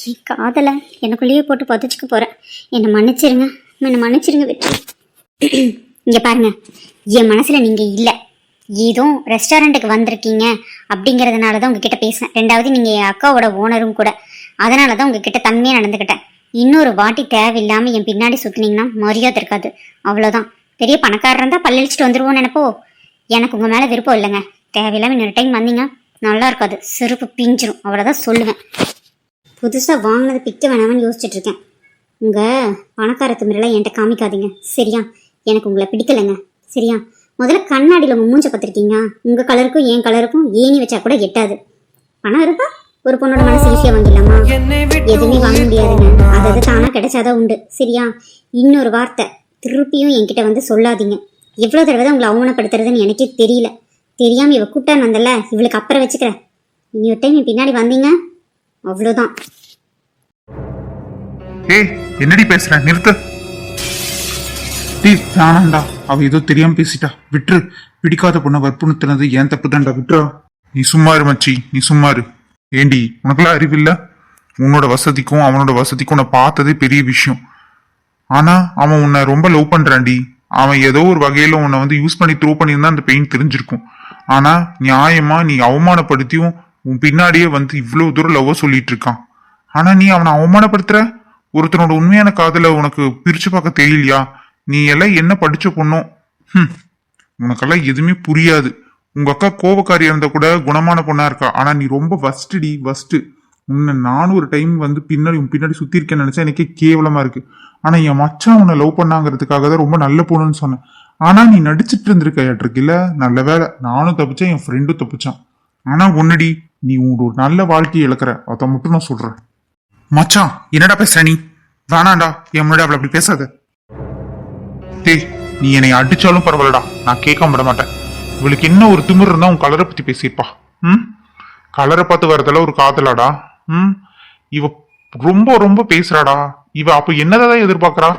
என் காதலை எனக்குள்ளேயே போட்டு புதைச்சிக்க போகிறேன். என்னை மன்னிச்சிருங்க வெற்றி. இங்கே பாருங்கள், என் மனசில் நீங்கள் இல்லை. ஏதோ ரெஸ்டாரண்ட்டுக்கு வந்திருக்கீங்க அப்படிங்கிறதுனால தான் உங்ககிட்ட பேசினேன். ரெண்டாவது நீங்கள் என் அக்காவோட ஓனரும் கூட, அதனால தான் உங்ககிட்ட தன்மையாக நடந்துக்கிட்டேன். இன்னொரு வாட்டி தேவையில்லாமல் என் பின்னாடி சுற்றினீங்கன்னா மரியாதை இருக்காது, அவ்வளோதான். பெரிய பணக்காரர் இருந்தால் பல்லழிச்சிட்டு வந்துடுவோன்னு நினைப்போ. எனக்கு உங்கள் மேலே விருப்பம் இல்லைங்க. தேவையில்லாமல் இன்னொரு டைம் வந்தீங்க நல்லா இருக்காது, செருப்பு பிஞ்சிரும், அவ்வளோதான் சொல்லுவேன். புதுசாக வாங்கினது பிக்க வேணாமன்னு யோசிச்சுட்டு இருக்கேன். உங்கள் பணக்கார திமிரெல்லாம் என்கிட்ட காமிக்காதீங்க, சரியா? எனக்கு உங்களை பிடிக்கலைங்க, சரியா? முதல்ல கண்ணாடியில் உங்கள் மூஞ்ச பார்த்துருக்கீங்க. உங்கள் கலருக்கும் என் கலருக்கும் ஏணி வச்சா கூட எட்டாது. பணம் இருக்கா, ஒரு பொண்ணோட மனசு ஈஸியாக வாங்கிடலாமா? எதுவுமே வாங்க முடியாதுங்க. அதாவது தானாக கிடைச்சாதான் உண்டு, சரியா? இன்னொரு வார்த்தை திருப்பியும் என்கிட்ட வந்து சொல்லாதீங்க. எவ்வளோ தடவை தான் உங்களை அவமானப்படுத்துறதுன்னு எனக்கே தெரியல. தெரியாமல் இவ கூட்டான் வந்தல, இவளுக்கு அப்புறம் வச்சுக்கிறேன். இனி ஒரு டைம் என் பின்னாடி வந்தீங்க அவ்வளோதான். ஏய், என்னடி பேசுற? நிறுத்து. டேய், வேணாண்டா. அவ ஏதோ தெரியாம பேசிட்டா, விட்டுரு. பிடிக்காத பொண்ணை வற்புறுத்தினது ஏன் தப்பு தான்டா, விட்டுறா. நீ சும்மா இரு மச்சி, நீ சும்மா இரு. ஏண்டி, உனக்குலாம் அறிவில்லை? உன்னோட வசதிக்கும் அவனோட வசதிக்கும் உன்னை பார்த்ததே பெரிய விஷயம். ஆனா அவன் உன்னை ரொம்ப லவ் பண்றான்டி. அவன் ஏதோ ஒரு வகையில உன்னை வந்து யூஸ் பண்ணி த்ரோ பண்ணியிருந்தா அந்த பெயின் தெரிஞ்சிருக்கும். ஆனா நியாயமா நீ அவமானப்படுத்தியும் உன் பின்னாடியே வந்து இவ்வளவு தூரம் லவ்வ சொல்லிட்டு இருக்கான். ஆனா நீ அவனை அவமானப்படுத்துற. ஒருத்தனோட உண்மையான காதலை உனக்கு பிரிச்சு பார்க்க தெரியலையா? நீ எல்லாம் என்ன படிச்ச பொண்ணும். உனக்கெல்லாம் எதுவுமே புரியாது. உங்க அக்கா கோபக்காரியா இருந்தா கூட குணமான பொண்ணா இருக்கா. ஆனா நீ ரொம்ப வஸ்டுடி, வஸ்ட்டு. உன்னை நானும் ஒரு டைம் வந்து பின்னாடி சுத்தி இருக்கேன்னு நினைச்சா எனக்கே கேவலமா இருக்கு. ஆனா என் மச்சான் உன்னை லவ் பண்ணாங்கிறதுக்காக தான் ரொம்ப நல்ல பொண்ணுன்னு சொன்னேன். ஆனா நீ நடிச்சிட்டு இருந்திருக்கில்ல. நல்ல வேலை, நானும் தப்பிச்சேன், என் ஃப்ரெண்டும் தப்பிச்சான். ஆனா ஒன்னடி, நீ உன்னோட நல்ல வாழ்க்கையை இழக்கிற, அதை மட்டும் நான் சொல்றேன். மச்சான், என்னடா பேசுற நீ? வேணாண்டா, என் முன்னாடி அவளை அப்படி பேசாத. டேய், நீ என்னை அடிச்சாலும் பரவாயில்லடா, நான் கேட்க விட மாட்டேன். இவளுக்கு என்ன ஒரு திமிர் இருந்தா உன் கலரை பத்தி பேசியிருப்பா. கலரை பார்த்து வரதெல்லாம் ஒரு காதலாடா. இவ ரொம்ப ரொம்ப பேசுறாடா. இவ அப்ப என்னதான் எதிர்பார்க்கறா?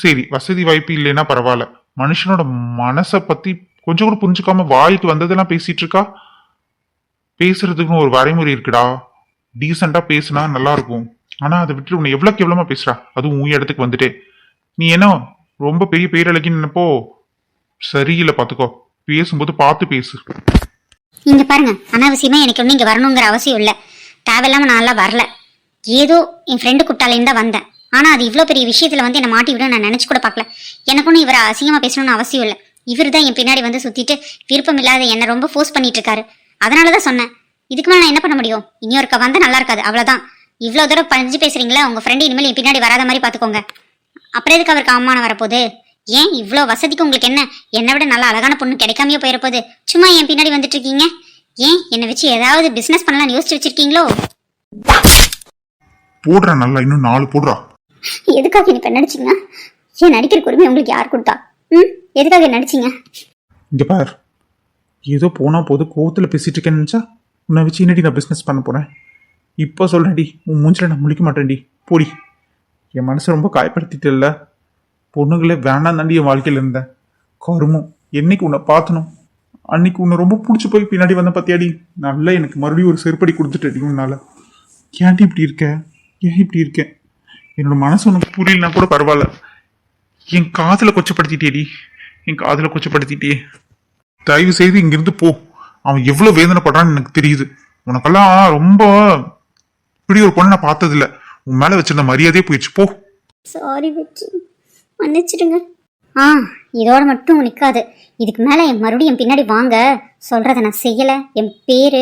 சரி, வசதி வாய்ப்பு இல்லைன்னா பரவாயில்ல. மனுஷனோட மனசை பத்தி கொஞ்சம் கூட புரிஞ்சுக்காம வாய்க்கு வந்ததெல்லாம் பேசிட்டு இருக்கா. பேசுறதுக்குன்னு ஒரு வரைமுறை இருக்குடா. டீசெண்டா பேசுனா நல்லா இருக்கும். ஆனா அதை விட்டு உன்னை எவ்வளவுக்கு எவ்வளவுமா பேசுறா, அதுவும் உன் இடத்துக்கு வந்துட்டே. நீ என்ன ரொம்ப பெரிய பேரழகின்னு நினைப்போ, சரியில்லை, பாத்துக்கோ. பேசும்போது பார்த்து பேசு. இங்க பாருங்க, அனாவசியமா எனக்கு ஒன்றும் இங்க வரணுங்கிற அவசியம் இல்லை. தேவையில்லாம நான் எல்லாம் வரல. ஏதோ என் ஃப்ரெண்டு கூப்பிட்டாலேன்னு தான் வந்தேன். ஆனா அது இவ்வளோ பெரிய விஷயத்துல வந்து என்னை மாட்டி விட நான் நினைச்சு கூட பார்க்கல. எனக்கு ஒன்றும் இவரை அசிங்கமா பேசணும்னு அவசியம் இல்லை. இவர் தான் என் பின்னாடி வந்து சுத்திட்டு விருப்பம் இல்லாத என்னை ரொம்ப ஃபோர்ஸ் பண்ணிட்டு இருக்காரு. அதனாலதான் சொன்னேன். இதுக்கு மேலே நான் என்ன பண்ண முடியும்? இன்னொருக்க வந்தா நல்லா இருக்காது, அவ்வளவுதான். இவ்வளோ தூரம் பஞ்சு பேசுறீங்களா, உங்க ஃப்ரெண்டு இனிமேல் என் பின்னாடி வராத மாதிரி பாத்துக்கோங்க. அப்புறம் எதுக்கு அவருக்கு அவமானம் வரப்போகுது? ஏன் இவ்வளோ வசதிக்கு உங்களுக்கு என்ன என்னை விட நல்ல அழகான பொண்ணு கிடைக்காமையே போயிடப்போகுது? சும்மா என் பின்னாடி வந்துட்டு இருக்கீங்க. ஏன் என்னை வச்சு ஏதாவது பிசினஸ் பண்ணலாம்னு யோசிச்சு வச்சிருக்கீங்களோ? போடுறா, நல்லா இன்னும் 4 போடுறா. எதுக்காக நீ இப்ப நடிச்சீங்க? ஏன் நடிக்கிற உரிமை உங்களுக்கு யார் கொடுத்தா? எதுக்காக நடிச்சீங்க? இங்க பார், ஏதோ போனா போது கோவத்துல பேசிட்டு இருக்கேன்னு நினைச்சா உன்னை வச்சு என்னடி நான் பிசினஸ் பண்ண போறேன்? இப்போ சொல்றேன்டி, உன் மூஞ்சில நான் முழிக்க மாட்டேன்டி, போடி. என் மனசை ரொம்ப காயப்படுத்திட்டல. பொண்ணுங்களே வேணாம் தாண்டி என் வாழ்க்கையில இருந்தேன். கருமம், என்னைக்கு உன்னை பார்த்தனும் அன்னைக்கு உன்னை ரொம்ப பிடிச்சி போய் பின்னாடி வந்த பத்தியாடி, நல்லா எனக்கு மறுபடியும் ஒரு செருப்படி கொடுத்துட்டடி உன்னால. ஏன்டி இப்படி இருக்க? ஏன் இப்படி இருக்க? என்னோட மனசு உனக்கு புரியலனா கூட பரவாயில்ல, என் காதலை கொச்சப்படுத்திட்டேடி, என் காதலை கொச்சப்படுத்திட்டே. தயவு செய்து இங்கிருந்து போ. அவன் எவ்வளவு வேதனைப்படுறான்னு எனக்கு தெரியுது. உனக்கெல்லாம் ரொம்ப இப்படி ஒரு பொண்ணை நான் பார்த்ததில்ல. உன் மேல வச்சிருந்த மரியாதையே போயிடுச்சு, போ. சாரி வெற்றி, மன்னிச்சிடுங்க. இதோட மட்டும் நிற்காது. இதுக்கு மேலே என் மறுபடியும் என் பின்னாடி வாங்க சொல்கிறத நான் செய்யலை. என் பேர்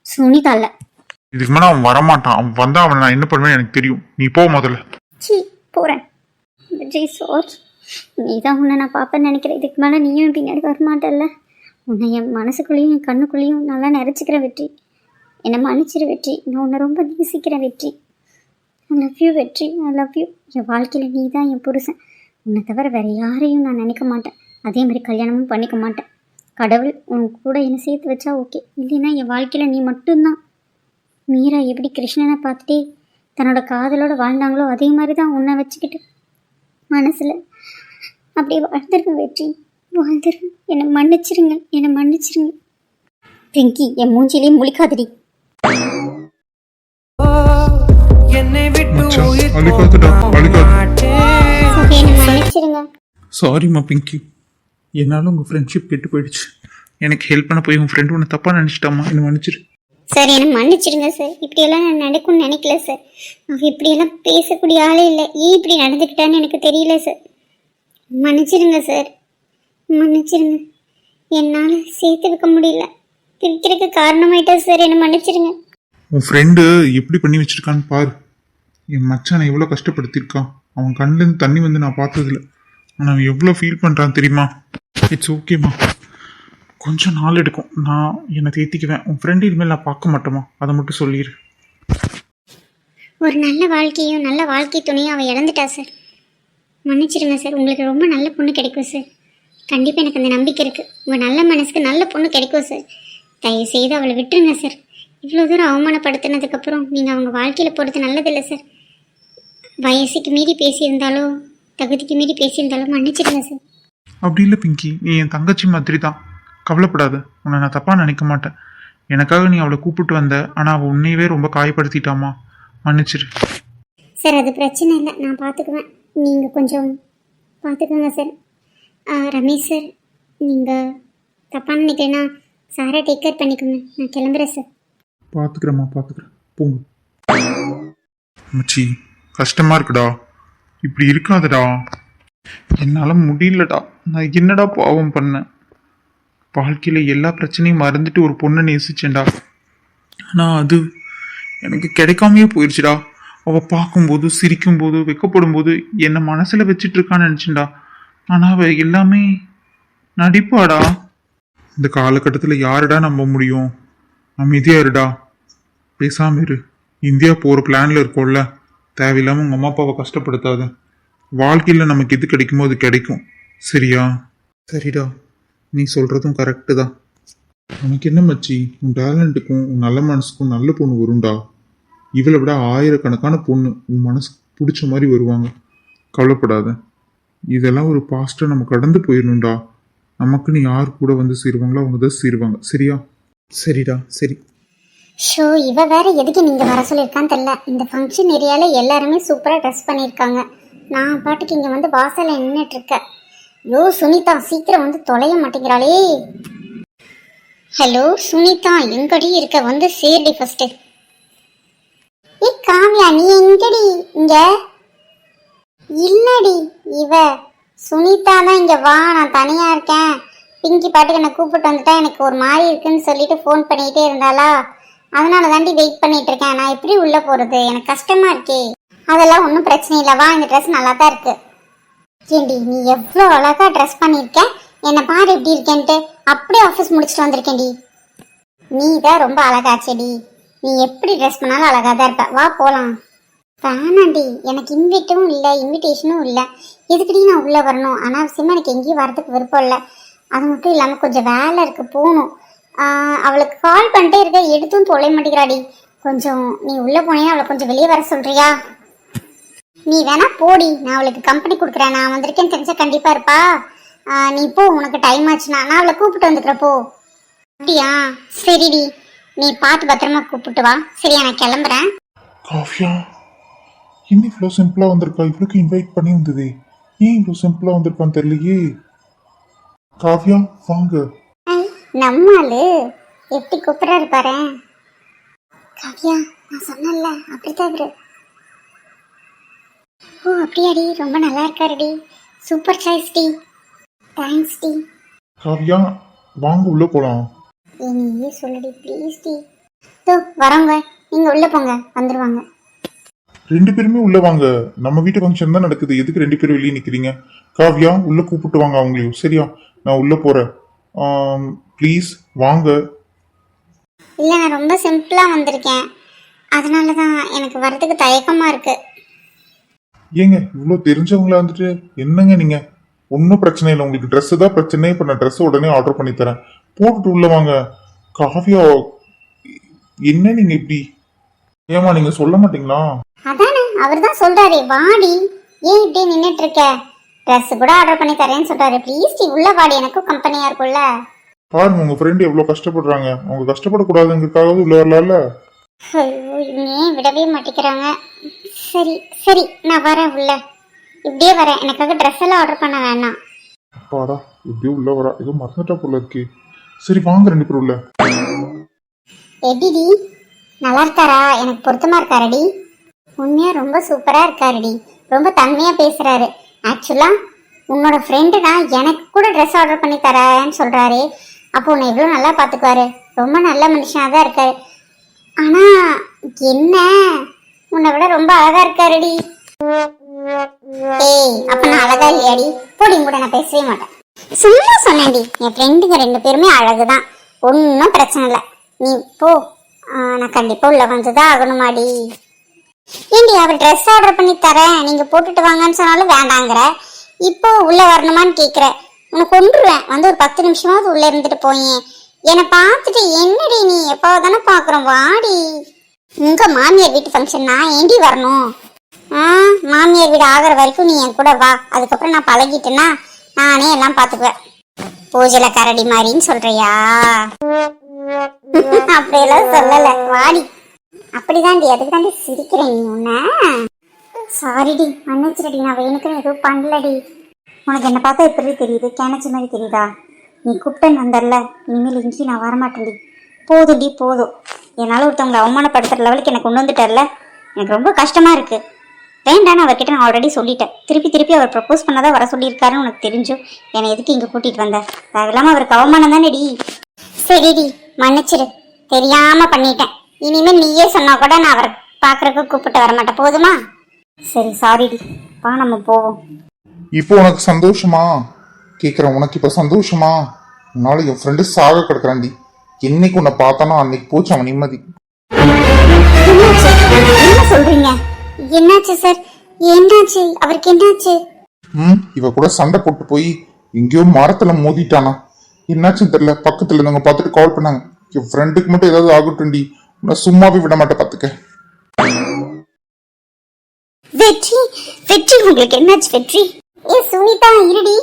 சுனிதா இல்லை. இதுக்கு மேலே அவன் வரமாட்டான். அவன் வந்தா அவன் நான் என்ன பண்ணுவேன்னு எனக்கு தெரியும். நீ போ முதல்ல. போகிறேன் வெற்றி. சாரி, நீ தான் உன்னை நான் பார்ப்பேன்னு நினைக்கிறேன். இதுக்கு மேலே நீயும் என் பின்னாடி வரமாட்டல்ல. உன்னை என் மனசுக்குள்ளேயும் என் கண்ணுக்குள்ளேயும் நல்லா நிறச்சிக்கிறேன் வெற்றி. என்னை மன்னிச்சிரு வெற்றி. நான் உன்னை ரொம்ப நேசிக்கிறேன் வெற்றி. ஐ லவ் யூ வெற்றி, ஐ லவ் யூ. என் வாழ்க்கையில் நீ தான் என் புருஷன். உன்னை தவிர வேறு யாரையும் நான் நினைக்க மாட்டேன். அதே மாதிரி கல்யாணமும் பண்ணிக்க மாட்டேன். கடவுள் உன் கூட என்னை சேர்த்து வச்சா ஓகே, இல்லைன்னா என் வாழ்க்கையில் நீ மட்டும்தான். மீரா எப்படி கிருஷ்ணனை பார்த்துட்டே தன்னோட காதலோடு வாழ்ந்தாங்களோ அதே மாதிரி தான் உன்னை வச்சுக்கிட்டு மனசில் அப்படியே வாழ்ந்துருங்க வெற்றி, வாழ்ந்துருங்க. என்னை மன்னிச்சிருங்க, என்னை மன்னிச்சிருங்க. பிங்கி, என் மூஞ்சிலேயே முழிக்காதடி. என்னை விட்டு மச்சான், உயிர் அழுகாதடா, அழுகாத. என்னை மன்னிச்சிருங்க. சாரிம்மா பிங்கி, என்னால் உங்கள் ஃப்ரெண்ட்ஷிப் கெட்டு போயிடுச்சு. எனக்கு ஹெல்ப் பண்ண போய் உங்கள் ஃப்ரெண்டு உன்னை தப்பாக நினச்சிட்டாமா, என்னை மன்னிச்சிரு. சார், என்னை மன்னிச்சிடுங்க சார். இப்படியெல்லாம் நான் நடக்கும்னு நினைக்கல சார். அவன் இப்படியெல்லாம் பேசக்கூடிய ஆளே இல்லை. ஏன் இப்படி நடந்துக்கிட்டான்னு எனக்கு தெரியல சார். மன்னிச்சிடுங்க சார், மன்னிச்சிடுங்க. என்னால் சேர்த்து வைக்க முடியல, பிரிக்கிறதுக்கு காரணமாயிட்டா சார். என்னை மன்னிச்சிடுங்க. உன் ஃப்ரெண்டு எப்படி பண்ணி வச்சிருக்கான்னு பாரு. என் மச்சானை எவ்வளோ கஷ்டப்படுத்தியிருக்கான். அவன் கண்ணுலேருந்து தண்ணி வந்து நான் பார்த்ததில்ல. ஆனால் அவன் எவ்வளோ ஃபீல் பண்ணுறான் தெரியுமா? இட்ஸ் ஓகேம்மா, கொஞ்சம் நாள் எடுக்கும். நான் என்னை தேத்திக்குவேன். உன் ஃப்ரெண்டு இனிமேல் நான் பார்க்க மாட்டோமா, அதை மட்டும் சொல்லிடு. ஒரு நல்ல வாழ்க்கையும் நல்ல வாழ்க்கை துணையும் அவள் இழந்துட்டா சார். மன்னிச்சிடுங்க சார். உங்களுக்கு ரொம்ப நல்ல பொண்ணு கிடைக்கும் சார். கண்டிப்பாக எனக்கு அந்த நம்பிக்கை இருக்குது. உங்கள் நல்ல மனசுக்கு நல்ல பொண்ணு கிடைக்கும் சார். தயவு செய்து அவளை விட்டுருங்க சார். இவ்வளோ தூரம் அவமானப்படுத்தினதுக்கப்புறம் நீங்கள் அவங்க வாழ்க்கையில் போகிறது நல்லதில்லை சார். வயசுக்கு மீறி பேசியிருந்தாலோ தகுதிக்கு மீறி பேசியிருந்தாலோ மன்னிச்சிடுங்க சார். அப்படி இல்லை பிங்கி, நீ என் தங்கச்சி மாதிரி தான். கவலைப்படாத, உன்னை நான் தப்பாக நினைக்க மாட்டேன். எனக்காக நீ அவளை கூப்பிட்டு வந்த, ஆனால் அவள் உன்னையவே ரொம்ப காயப்படுத்திட்டாமா, மன்னிச்சிரு. சார், அது பிரச்சனை இல்லை, நான் பார்த்துக்குவேன். நீங்கள் கொஞ்சம் பார்த்துக்கோங்க சார். ரமேஷ் சார், நீங்கள் தப்பாக நினைக்கிறேன்னா சாரை டேக் கேர் பண்ணிக்கோங்க. நான் கிளம்புறேன் சார். பார்த்துக்கிறேம்மா, பார்த்துக்கிறேன், போங்க. மச்சி, கஷ்டமா இருக்குடா. இப்படி இருக்காதடா. என்னால் முடியலடா. நான் என்னடா பாவம் பண்ணேன்? வாழ்க்கையில் எல்லா பிரச்சனையும் மறந்துட்டு ஒரு பொண்ணை நேசிச்சேன்டா. ஆனால் அது எனக்கு கிடைக்காமையே போயிடுச்சுடா. அவள் பார்க்கும்போது சிரிக்கும்போது வெக்கப்படும் போது என்னை மனசில் வச்சிட்டு இருக்கான்னு நினச்சேன்டா. ஆனால் அவள் எல்லாமே நடிப்பாடா. இந்த காலகட்டத்தில் யாருடா நம்ப முடியும்? அமைதியா இருடா, பேசாம இரு. இந்தியா போகிற பிளான்ல இருக்கோம்ல, தேவையில்லாமல் உங்கள் அம்மா அப்பாவை கஷ்டப்படுத்தாத. வாழ்க்கையில் நமக்கு எது கிடைக்குமோ அது கிடைக்கும், சரியா? சரிடா, நீ சொல்கிறதும் கரெக்டு தான். உனக்கு என்ன மச்சி, உன் டேலண்ட்டுக்கும் உன் நல்ல மனசுக்கும் நல்ல பொண்ணு வரும்டா. இவளை விட ஆயிரக்கணக்கான பொண்ணு உன் மனசுக்கு பிடிச்ச மாதிரி வருவாங்க. கவலைப்படாத. இதெல்லாம் ஒரு பாஸ்ட்டாக நம்ம கடந்து போயிடணும்டா. நமக்குன்னு யார் கூட வந்து சேருவாங்களோ அவங்க தான் சேருவாங்க, சரியா? சரிடா, சரி. ஷோ, இவ வேற எதுக்கு நீங்கள் வர சொல்லியிருக்கான்னு தெரியல. இந்த ஃபங்க்ஷன் ஏரியாவில் எல்லாருமே சூப்பராக ட்ரெஸ் பண்ணியிருக்காங்க. நான் பாட்டுக்கு இங்கே வந்து வாசலில் நின்றுட்டுருக்கேன். யோ சுனிதா, சீக்கிரம் வந்து தொலைய மாட்டேங்கிறாளே. ஹலோ சுனிதா, எங்கடி இருக்க? வந்து சேர்டி ஃபஸ்ட்டு. ஏ காமியா, நீ எங்கடி? இங்க இல்லடி, இவ சுனிதா தான். இங்கே வா, நான் தனியாக இருக்கேன். பிங்கி பாட்டுக்கு என்னை கூப்பிட்டு வந்துட்டா எனக்கு ஒரு மாதிரி இருக்குன்னு சொல்லிட்டு ஃபோன் பண்ணிகிட்டே இருந்தாளா, அதனால தாண்டி வெயிட் பண்ணிட்டு இருக்கேன். நான் எப்படி உள்ளே போகிறது? எனக்கு கஷ்டமாக இருக்கே. அதெல்லாம் ஒன்றும் பிரச்சனை இல்லை, வா. இந்த ட்ரெஸ் நல்லா தான் இருக்கு. ஏண்டி, நீ எவ்வளோ அழகாக ட்ரெஸ் பண்ணியிருக்க. என்னை பாரு எப்படி இருக்கேன்ட்டு. அப்படியே ஆஃபீஸ் முடிச்சுட்டு வந்திருக்கேன்டி. நீ தான் ரொம்ப அழகாச்சேடி. நீ எப்படி ட்ரெஸ் பண்ணாலும் அழகாக தான் இருப்ப. வா போகலாம். வேணாண்டி, எனக்கு இன்விட்டும் இல்லை, இன்விடேஷனும் இல்லை. எதுக்குடி நான் உள்ளே வரணும்? அனாவசியமாக எனக்கு எங்கேயும் வரதுக்கு விருப்பம் இல்லை. அது மட்டும் இல்லாமல் கொஞ்சம் வேலை இருக்குது, போகணும். அவளுக்கு கால் பண்ணிட்டே இருக்க, எடுத்தும் தொலை மாட்டேங்கிறாடி. கொஞ்சம் நீ உள்ளே போனேன்னா அவளை கொஞ்சம் வெளியே வர சொல்கிறியா? நீ வேணா போடி, நான் அவளுக்கு கம்பெனி கொடுக்குறேன். நான் வந்திருக்கேன்னு தெரிஞ்சா கண்டிப்பாக இருப்பா. நீ போ, உனக்கு டைம் ஆச்சுன்னா நான் அவளை கூப்பிட்டு வந்துக்கிறப்போ. அப்படியா, சரிடி, நீ பார்த்து பத்திரமா கூப்பிட்டு வா. சரியா, நான் கிளம்புறேன். காவ்யா என்ன இவ்வளோ சிம்பிளாக வந்திருக்கா? இவளுக்கு இன்வைட் பண்ணி வந்ததே, ஏன் இவ்வளோ சிம்பிளாக வந்திருக்கான்னு தெரியலையே. காவ்யா வாங்க. நம்மாளு எப்படி கூப்பிட்றாரு பாரு. காவியா, நான் சொன்னல அப்படித்தான் இவரு. ஓ அப்படியாடி, ரொம்ப நல்லா இருக்காருடி, சூப்பர் சாய்ஸ் டி, தேங்க்ஸ் டி. காவ்யா வாங்க உள்ள போலாம். நீயே சொல்லுடி ப்ளீஸ் டி. தோ வரவங்க, நீங்க உள்ள போங்க, வந்துருவாங்க. 2 பேருமே உள்ள வாங்க, நம்ம வீட்டு ஃபங்க்ஷன் தான் நடக்குது, எதுக்கு 2 பேரும் வெளியே நிக்கிறீங்க? காவ்யா உள்ள கூப்பிட்டு வாங்க அவங்களையும். சரியா, நான் உள்ள போறேன். ப்ளீஸ் வாங்க. இல்லை, நான் ரொம்ப சிம்பிளா வந்திருக்கேன், அதனால தான் எனக்கு வர்றதுக்கு தயக்கமா இருக்கு. ஏங்க இவ்வளோ தெரிஞ்சவங்களா வந்துட்டு என்னங்க நீங்க? ஒன்றும் பிரச்சனை இல்லை, உங்களுக்கு ட்ரெஸ் தான் பிரச்சனை. இப்போ நான் ட்ரெஸ் உடனே ஆர்டர் பண்ணி தரேன், போட்டுட்டு உள்ள வாங்க. காவ்யா என்ன நீங்க இப்படி? ஏமா நீங்க சொல்ல மாட்டீங்களா? அதானே அவர் தான் சொல்றாரு, வாடி, ஏன் இப்படி நின்றுட்டு இருக்க, ட்ரெஸ் கூட ஆர்டர் பண்ணி தரேன்னு சொல்றாரு. ப்ளீஸ் டி உள்ள வாடி, எனக்கும் கம்பெனியா இருக்கும்ல. பாருங்க உங்க ஃப்ரெண்டு எவ்வளோ கஷ்டப்படுறாங்க, அவங்க கஷ்டப்படக்கூடாதுங்கிறதுக்காக உள்ள வரலாம்ல. ஐயோ, ஏன் விடவே மாட்டேங்கிறாங்க. சரி சரி, நான் வரேன் உள்ள, இப்படியே வரேன், எனக்காக ட்ரெஸ் எல்லாம் ஆர்டர் பண்ண வேணாம். அப்பாடா எப்படியோ உள்ள வரா, ஏதோ மறந்துட்டா போல இருக்கே. சரி வாங்க 2 பேரும் உள்ள. எப்படிடி, நல்லா இருக்காரா? எனக்கு பொருத்தமா இருக்காரடி, உண்மையா ரொம்ப சூப்பரா இருக்காருடி, ரொம்ப தன்மையா பேசுறாரு. ஆக்சுவலா உன்னோட ஃப்ரெண்டு தான் எனக்கு கூட ட்ரெஸ் ஆர்டர் பண்ணி தரேன்னு சொல்றாரு. அப்போ உன்னை எவ்வளோ நல்லா பார்த்துக்குவாரு, ரொம்ப நல்ல மனுஷனாக தான் இருக்காரு. ஆனா என்ன, உன்னை விட ரொம்ப அழகா இருக்காருடி. ஏய், அப்ப நான் அழகா இல்லையாடி? போடி கூட, நான் பேசவே மாட்டேன். சும்மா சொன்னேன்டி, என் ஃப்ரெண்டுங்க 2 பேருமே அழகுதான், ஒன்றும் பிரச்சனை இல்லை, நீ போ. நான் கண்டிப்பா உள்ள வந்துதான் ஆகணுமாடி. ஏண்டி, அவர் ட்ரெஸ் ஆர்டர் பண்ணி தரேன் நீங்க போட்டுட்டு வாங்கன்னு சொன்னாலும் வேண்டாங்கிற, இப்போ உள்ள வரணுமான்னு கேட்குற. உனக்கு கொண்டுருவேன், வந்து ஒரு 10 நிமிஷமாவது உள்ள இருந்துட்டு போயேன். என்னை பார்த்துட்டு என்னடி நீ எப்போ தானே பார்க்குறோம், வாடி. உங்க மாமியார் வீட்டு ஃபங்க்ஷன் நான் ஏண்டி வரணும்? மாமியார் வீடு ஆகிற வரைக்கும் நீ என் கூட வா, அதுக்கப்புறம் நான் பழகிட்டேன்னா நானே எல்லாம் பார்த்துக்குவேன். பூஜையில கரடி மாதிரின்னு சொல்றியா? அப்படியெல்லாம் சொல்லலை, வாடி. அப்படிதான்டி, அதுக்கு தாண்டி சிரிக்கிறேன். நீ உன்ன சாரிடி, மன்னிச்சிரடி, நான் வேணுக்குன்னு எதுவும் பண்ணலடி. உனக்கு என்ன பார்த்தா எப்படி தெரியுது, கிணச்சி மாதிரி தெரியுதா? நீ கூப்பிட்டேன்னு வந்தரல, இனிமேல் எங்கேயும் நான் வரமாட்டேன்டி. போதும்டி போதும், என்னால் ஒருத்தவங்களை அவமானப்படுத்துகிற லெவலுக்கு எனக்கு கொண்டு வந்துட்டர்ல, எனக்கு ரொம்ப கஷ்டமாக இருக்குது. வேண்டான்னு அவர்கிட்ட நான் ஆல்ரெடி சொல்லிட்டேன். திருப்பி திருப்பி அவர் ப்ரப்போஸ் பண்ணாதான் வர சொல்லியிருக்காருன்னு உனக்கு தெரிஞ்சும் என்னை எதுக்கு இங்கே கூட்டிகிட்டு வந்த? அது இல்லாமல் அவருக்கு அவமானம் தானேடி. சரிடி, மன்னிச்சிரு, தெரியாமல் பண்ணிட்டேன். இனிமேல் நீயே சொன்னா கூட நான் அவரை பார்க்குறக்கு கூப்பிட்டு வரமாட்டேன், போதுமா? சரி சாரிடி, வா நம்ம போவோம். இப்போ உனக்கு சந்தோஷமா கேட்குறேன், உனக்கு இப்போ சந்தோஷமா? உன்னால என் ஃப்ரெண்டு சாக கிடக்குறாண்டி, என்னைக்கு உன்னை பார்த்தானோ அன்னைக்கு போச்சு அவன் நிம்மதி. என்னாச்சு? என்ன சொல்றீங்க? என்னாச்சு சார்? என்னாச்சு? அவருக்கு என்னாச்சு? இவ கூட சண்டை போட்டு போய் எங்கேயோ மரத்துல மோதிட்டானா, என்னாச்சுன்னு தெரியல. பக்கத்துல இருந்தவங்க பார்த்துட்டு கால் பண்ணாங்க, என் ஃப்ரெண்டுக்கு மட்டும் ஏதாவது ஆகட்டும்டி, உன்னை சும்மாவே விட மாட்டேன் பார்த்துக்க. வெற்றி, வெற்றி உங்களுக்கு என்னாச்சு வெற்றி? ஏ சுனிதா இருடி.